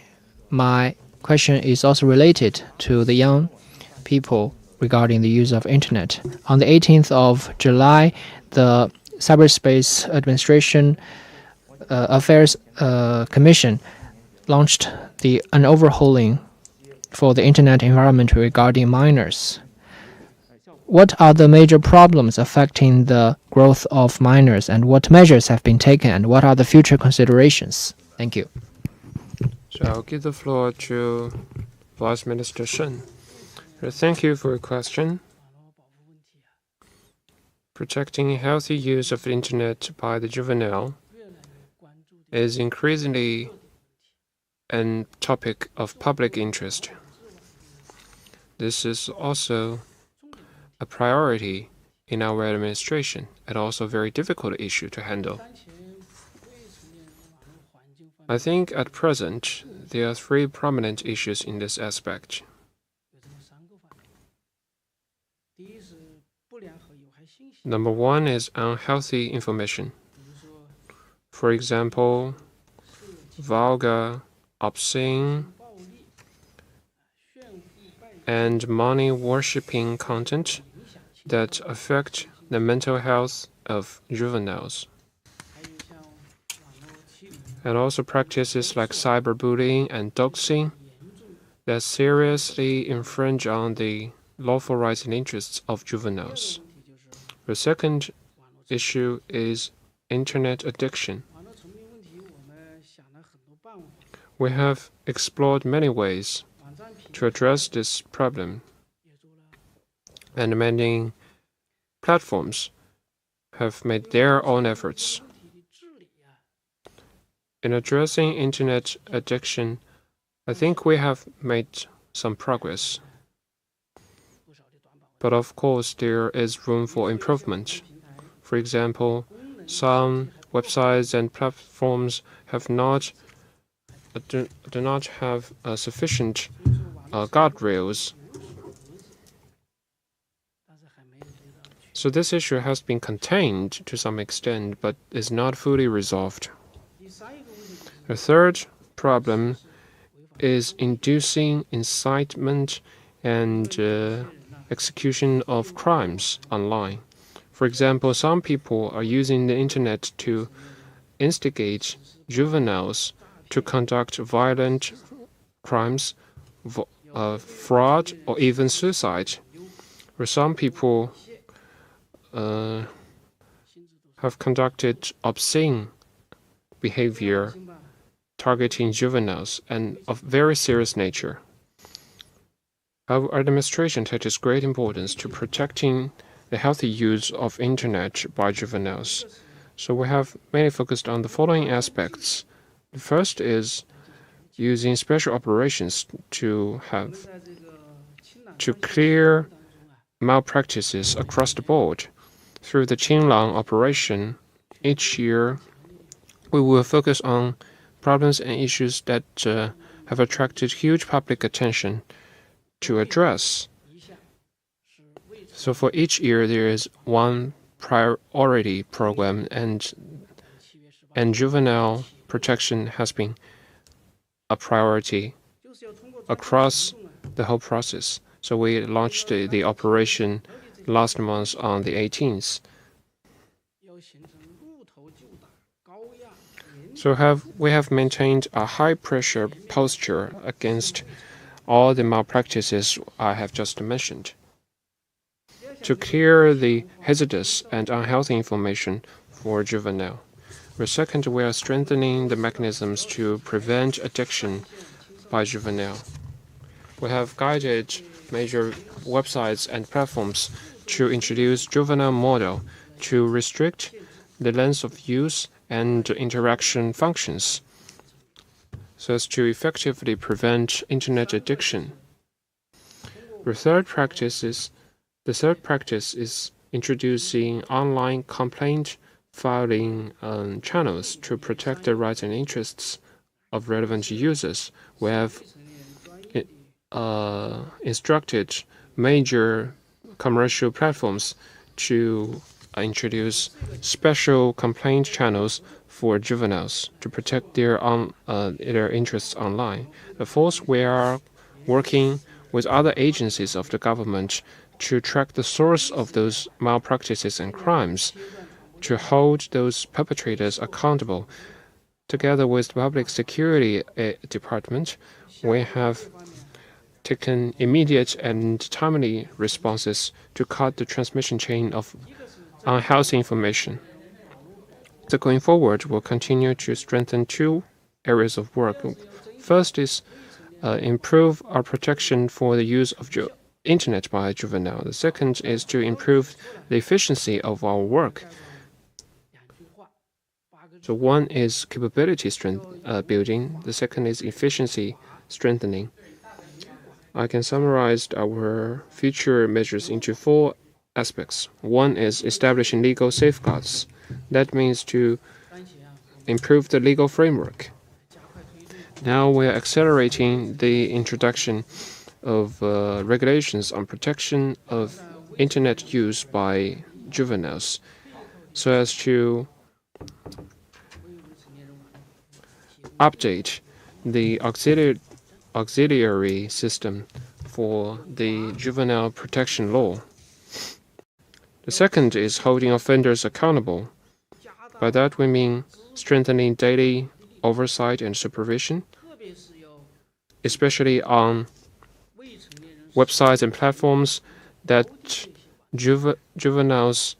my question is also related to the young people regarding the use of internet. On the 18th of July, the Cyberspace Administration Affairs Commission launched an overhauling for the internet environment regarding minors. What are the major problems affecting the growth of minors, and what measures have been taken, and what are the future considerations? Thank you. So I'll give the floor to Vice Minister Shen. Thank you for your question. Protecting healthy use of the internet by the juvenile is increasingly a topic of public interest. This is also a priority in our administration and also a very difficult issue to handle. I think at present there are three prominent issues in this aspect. Number one is unhealthy information. For example, vulgar, obscene, and money-worshipping content that affect the mental health of juveniles. And also practices like cyberbullying and doxing that seriously infringe on the lawful rights and interests of juveniles. The second issue is internet addiction. We have explored many ways to address this problem, and many platforms have made their own efforts. In addressing internet addiction, I think we have made some progress. But of course, there is room for improvement. For example, some websites and platforms do not have sufficient guardrails. So this issue has been contained to some extent, but is not fully resolved. The third problem is inducing incitement and execution of crimes online. For example, some people are using the internet to instigate juveniles to conduct violent crimes, fraud, or even suicide. Where some people have conducted obscene behavior targeting juveniles and of very serious nature. Our administration attaches great importance to protecting the healthy use of internet by juveniles. So we have mainly focused on the following aspects. The first is using special operations to clear malpractices across the board. Through the Qinglang operation, each year we will focus on problems and issues that have attracted huge public attention to address. So for each year, there is one priority program, and juvenile protection has been a priority across the whole process. So we launched the operation last month on the 18th. So we have maintained a high-pressure posture against all the malpractices I have just mentioned. To clear the hazardous and unhealthy information for juvenile. Second, we are strengthening the mechanisms to prevent addiction by juvenile. We have guided major websites and platforms to introduce juvenile model to restrict the length of use and interaction functions so as to effectively prevent internet addiction. The third practice is introducing online complaint filing channels to protect the rights and interests of relevant users. We have instructed major commercial platforms to introduce special complaint channels for juveniles to protect their interests online. The fourth, we are working with other agencies of the government to track the source of those malpractices and crimes, to hold those perpetrators accountable. Together with the Public Security Department, we have taken immediate and timely responses to cut the transmission chain of unhealthy information. So going forward, we'll continue to strengthen two areas of work. First is improve our protection for the use of internet by juvenile. The second is to improve the efficiency of our work. So one is capability building. The second is efficiency strengthening. I can summarize our future measures into 4 aspects. One is establishing legal safeguards. That means to improve the legal framework. Now we are accelerating the introduction of regulations on protection of internet use by juveniles so as to update the auxiliary system for the juvenile protection law. The second is holding offenders accountable. By that we mean strengthening daily oversight and supervision, especially on websites and platforms that juveniles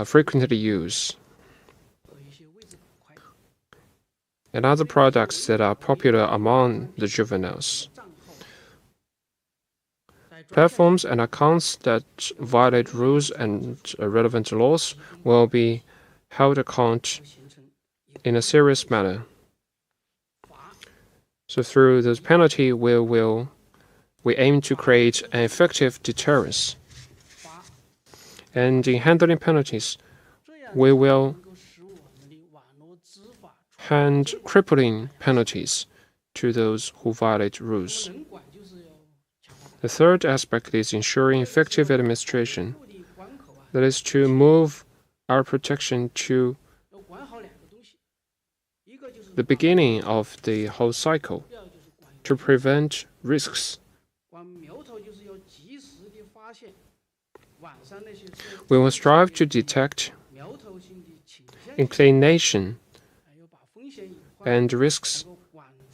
frequently use, and other products that are popular among the juveniles. Platforms and accounts that violate rules and relevant laws will be held account in a serious manner. So through those penalties, we aim to create an effective deterrence. And in handling penalties, we will hand crippling penalties to those who violate rules. The third aspect is ensuring effective administration. That is to move our protection to the beginning of the whole cycle, to prevent risks. We will strive to detect inclination and risks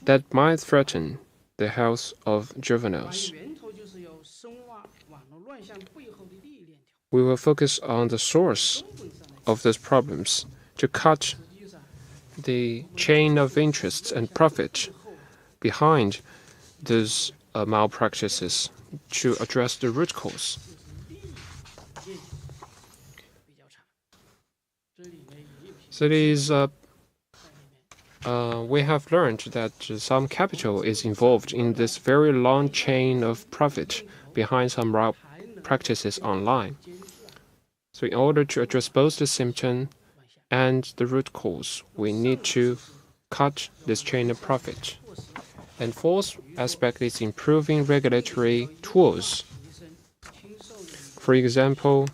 that might threaten the health of juveniles. We will focus on the source of those problems to cut the chain of interests and profit behind those malpractices, to address the root cause. So we have learned that some capital is involved in this very long chain of profit behind some practices online. So in order to address both the symptom and the root cause, we need to cut this chain of profit. And fourth aspect is improving regulatory tools. For example,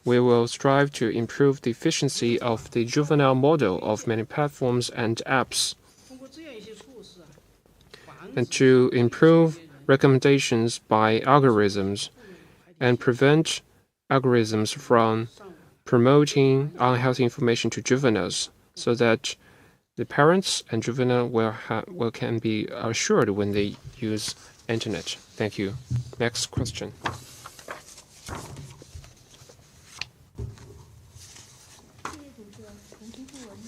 we will strive to improve the efficiency of the juvenile model of many platforms and apps, and to improve recommendations by algorithms and prevent algorithms from promoting unhealthy information to juveniles, so that the parents and juvenile can be assured when they use internet. Thank you. Next question.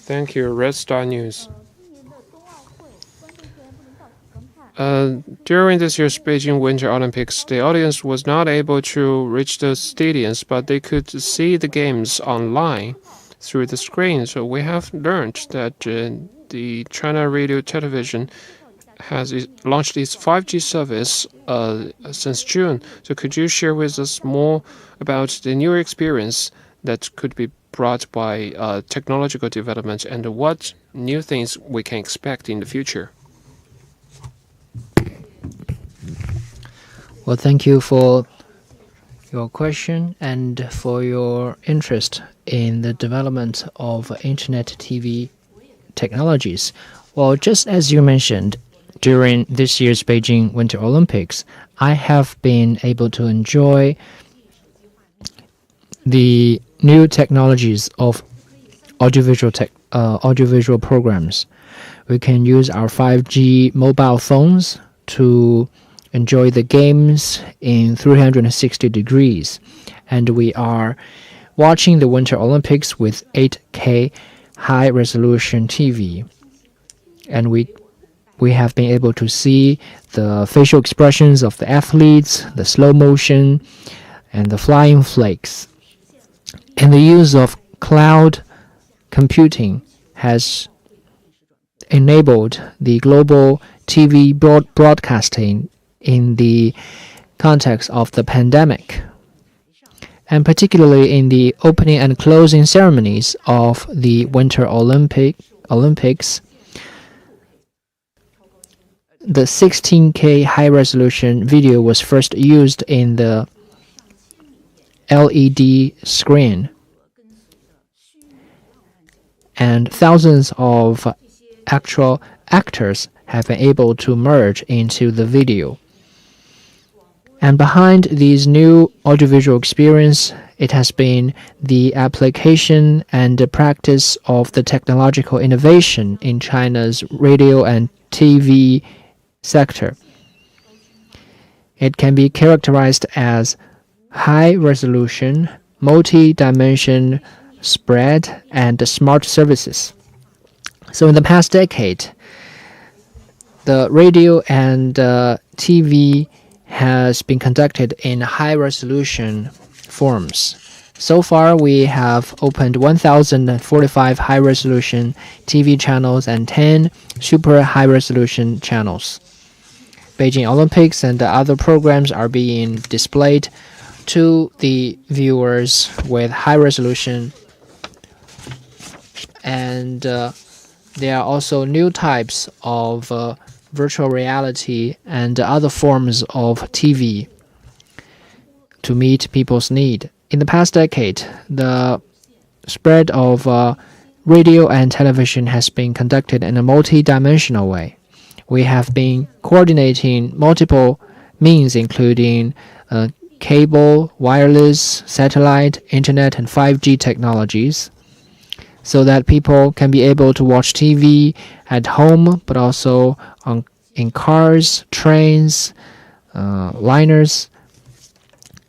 Thank you, Red Star News. During this year's Beijing Winter Olympics, the audience was not able to reach the stadiums, but they could see the games online through the screen. So we have learned that the China Radio Television has launched its 5G service since June. So could you share with us more about the new experience that could be brought by technological development, and what new things we can expect in the future? Well, thank you for your question and for your interest in the development of internet TV technologies. Well, just as you mentioned, during this year's Beijing Winter Olympics, I have been able to enjoy the new technologies of audiovisual programs. We can use our 5G mobile phones to enjoy the games in 360 degrees. And we are watching the Winter Olympics with 8K high resolution TV. And we have been able to see the facial expressions of the athletes, the slow motion, and the flying flakes. And the use of cloud computing has enabled the global TV broadcasting in the context of the pandemic, and particularly in the opening and closing ceremonies of the Winter Olympics. The 16K high-resolution video was first used in the LED screen, and thousands of actual actors have been able to merge into the video. And behind these new audiovisual experience, it has been the application and the practice of the technological innovation in China's radio and TV sector. It can be characterized as high resolution, multi-dimension spread, and smart services. So in the past decade, the radio and TV has been conducted in high-resolution forms. So far, we have opened 1,045 high-resolution TV channels and 10 super high-resolution channels. Beijing Olympics and the other programs are being displayed to the viewers with high resolution, and there are also new types of virtual reality and other forms of TV to meet people's need. In the past decade, the spread of radio and television has been conducted in a multi-dimensional way. We have been coordinating multiple means, including cable, wireless, satellite, internet, and 5G technologies, so that people can be able to watch TV at home, but also in cars, trains, liners,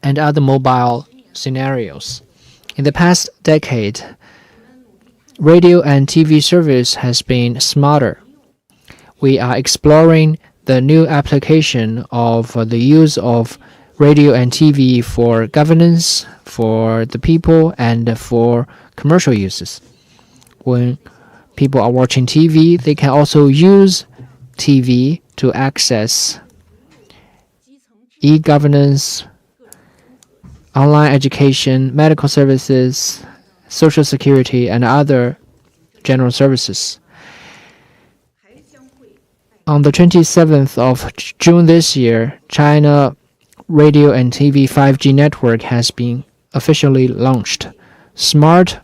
and other mobile scenarios. In the past decade, radio and TV service has been smarter. We are exploring the new application of the use of radio and TV for governance, for the people, and for commercial uses. When people are watching TV, they can also use TV to access e-governance, online education, medical services, social security, and other general services. On the 27th of June this year, China Radio and TV 5G network has been officially launched. Smart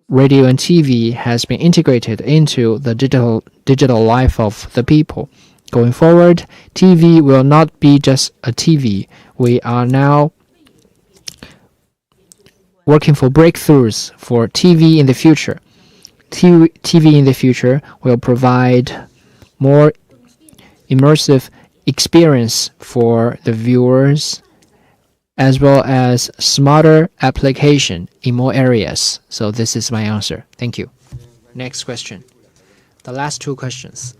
radio and TV has been integrated into the digital life of the people. Going forward, TV will not be just a TV. We are now working for breakthroughs for TV in the future. TV in the future will provide more immersive experience for the viewers, as well as smarter application in more areas. So this is my answer. Thank you. Next question. The last two questions.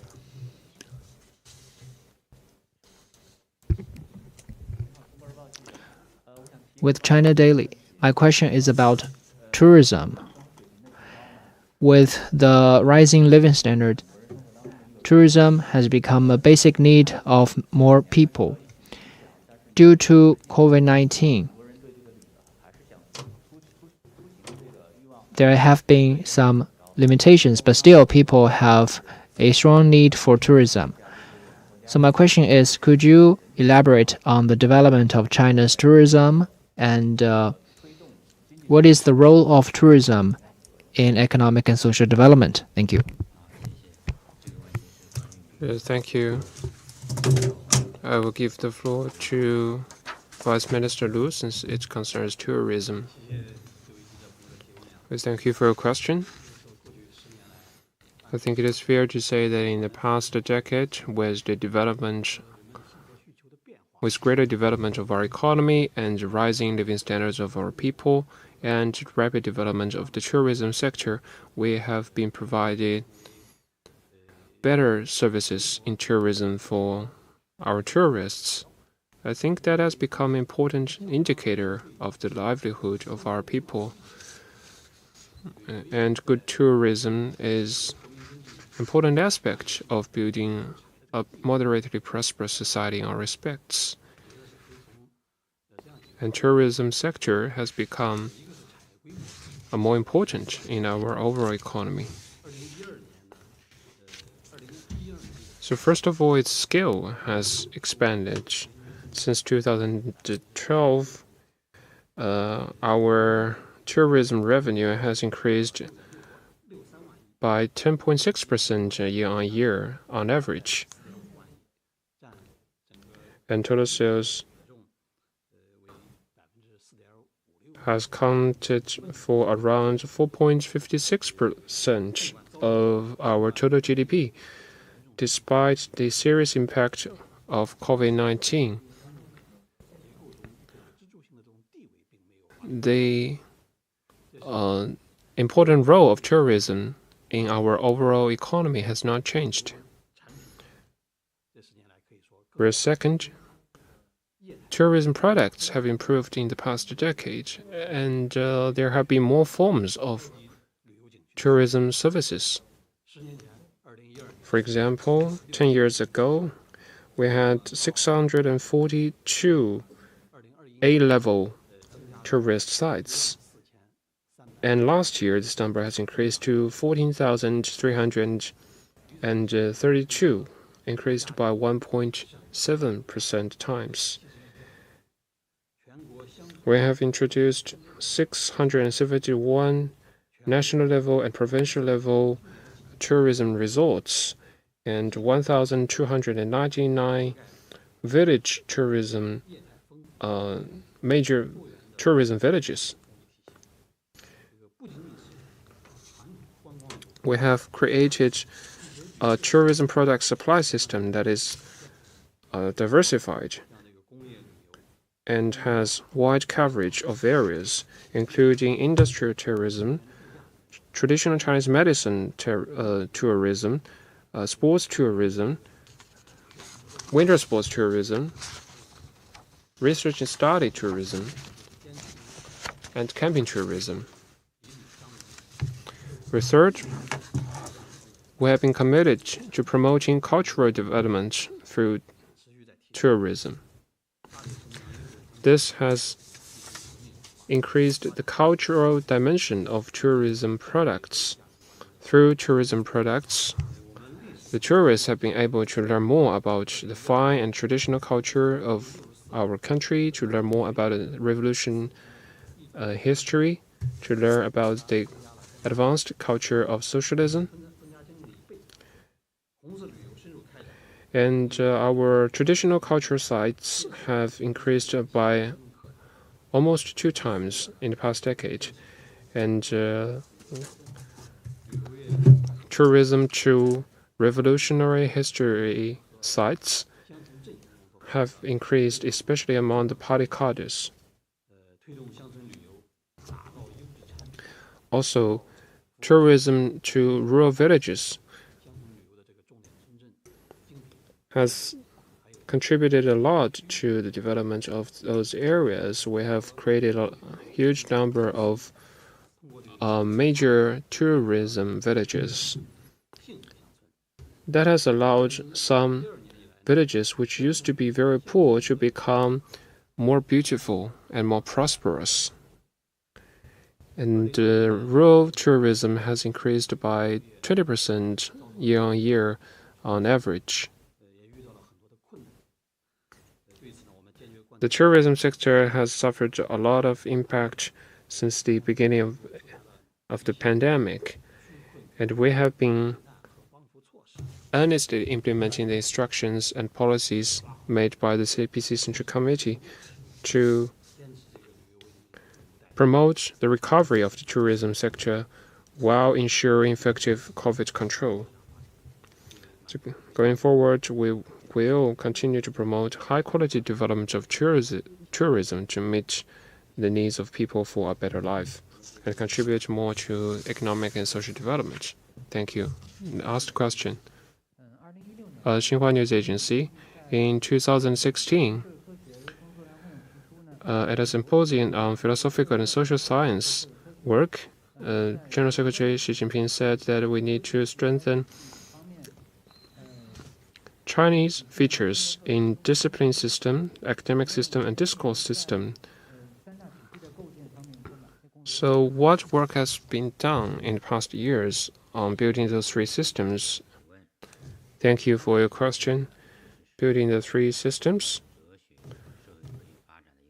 With China Daily, my question is about tourism. With the rising living standard, tourism has become a basic need of more people. Due to COVID-19, there have been some limitations, but still people have a strong need for tourism. So my question is, could you elaborate on the development of China's tourism, and what is the role of tourism in economic and social development? Thank you. Thank you. I will give the floor to Vice Minister Lu, since it concerns tourism. Thank you for your question. I think it is fair to say that in the past decade, with greater development of our economy and rising living standards of our people and rapid development of the tourism sector, we have been provided better services in tourism for our tourists. I think that has become an important indicator of the livelihood of our people. And good tourism is an important aspect of building a moderately prosperous society in all respects. And tourism sector has become more important in our overall economy. So first of all, its scale has expanded. Since 2012, our tourism revenue has increased by 10.6% year-on-year on average. And total sales has counted for around 4.56% of our total GDP, despite the serious impact of COVID-19. The important role of tourism in our overall economy has not changed. Whereas second, tourism products have improved in the past decade, and there have been more forms of tourism services. For example, 10 years ago, we had 642 A-level tourist sites. And last year, this number has increased to 14,332, increased by 1.7% times. We have introduced 671 national level and provincial level tourism resorts and 1,299 village tourism, major tourism villages. We have created a tourism product supply system that is diversified and has wide coverage of areas, including industrial tourism, traditional Chinese medicine tourism, sports tourism, winter sports tourism, research and study tourism, and camping tourism. Third, we have been committed to promoting cultural development through tourism. This has increased the cultural dimension of tourism products. Through tourism products, the tourists have been able to learn more about the fine and traditional culture of our country, to learn more about the revolution history, to learn about the advanced culture of socialism. And our traditional cultural sites have increased by almost 2 times in the past decade. And tourism to revolutionary history sites have increased, especially among the party cadres. Also, tourism to rural villages has contributed a lot to the development of those areas. We have created a huge number of major tourism villages. That has allowed some villages which used to be very poor to become more beautiful and more prosperous. And rural tourism has increased by 20% year-on-year on average. The tourism sector has suffered a lot of impact since the beginning of the pandemic, and we have been earnestly implementing the instructions and policies made by the CPC Central Committee to promote the recovery of the tourism sector while ensuring effective COVID control. So going forward, we will continue to promote high-quality development of tourism to meet the needs of people for a better life and contribute more to economic and social development. Thank you. Asked question. Xinhua News Agency, in 2016, at a symposium on philosophical and social science work, General Secretary Xi Jinping said that we need to strengthen Chinese features in discipline system, academic system, and discourse system. So what work has been done in the past years on building those three systems? Thank you for your question. Building the three systems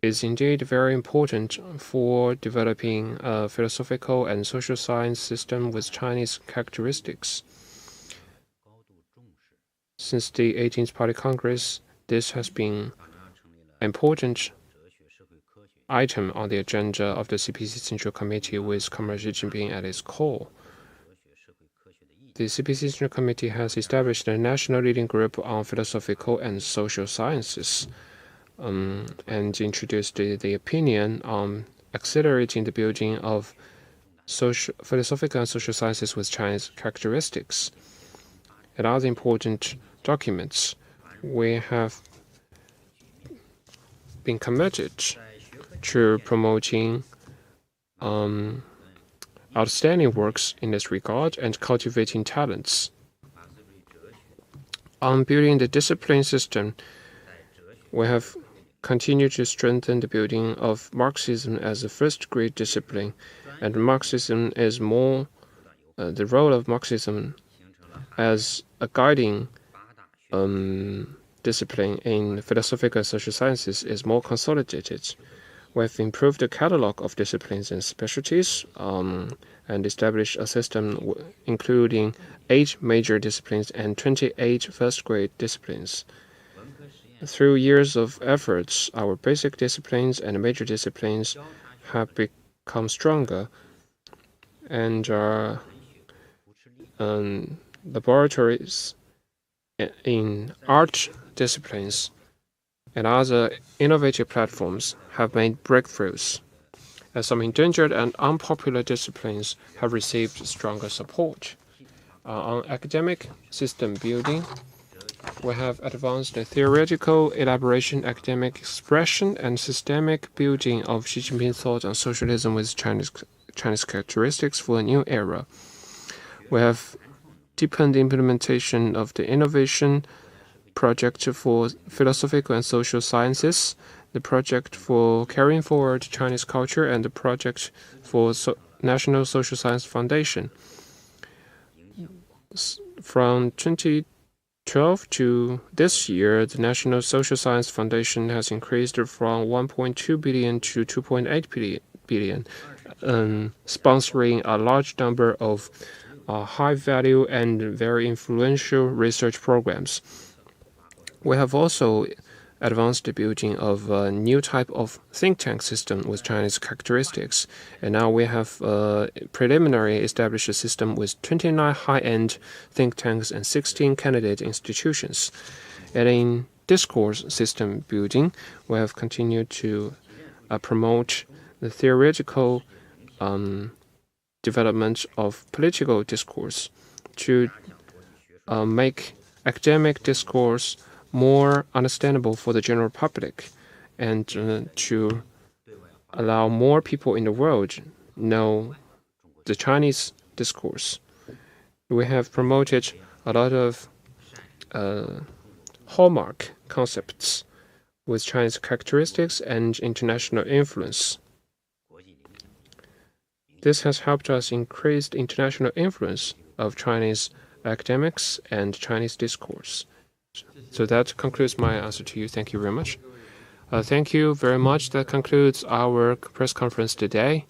is indeed very important for developing a philosophical and social science system with Chinese characteristics. Since the 18th Party Congress, this has been an important item on the agenda of the CPC Central Committee with Comrade Xi Jinping at its core. The CPC Central Committee has established a national leading group on philosophical and social sciences and introduced the opinion on accelerating the building of philosophical and social sciences with Chinese characteristics. And other important documents, we have been committed to promoting outstanding works in this regard and cultivating talents. On building the discipline system, we have continued to strengthen the building of Marxism as a first-grade discipline, and Marxism is more the role of Marxism as a guiding discipline in philosophical and social sciences is more consolidated. We have improved the catalog of disciplines and specialties and established a system including 8 major disciplines and 28 first-grade disciplines. Through years of efforts, our basic disciplines and major disciplines have become stronger, and our laboratories in art disciplines and other innovative platforms have made breakthroughs, as some endangered and unpopular disciplines have received stronger support. On academic system building, we have advanced the theoretical elaboration, academic expression, and systemic building of Xi Jinping's thought on socialism with Chinese characteristics for a new era. We have deepened the implementation of the innovation project for philosophical and social sciences, the project for carrying forward Chinese culture, and the project for National Social Science Foundation. From 2012 to this year, the National Social Science Foundation has increased from 1.2 billion to 2.8 billion, sponsoring a large number of high-value and very influential research programs. We have also advanced the building of a new type of think tank system with Chinese characteristics, and now we have preliminary established a system with 29 high-end think tanks and 16 candidate institutions. And in discourse system building, we have continued to promote the theoretical development of political discourse to make academic discourse more understandable for the general public and to allow more people in the world know the Chinese discourse. We have promoted a lot of hallmark concepts with Chinese characteristics and international influence. This has helped us increase the international influence of Chinese academics and Chinese discourse. So that concludes my answer to you. Thank you very much. Thank you very much. That concludes our press conference today.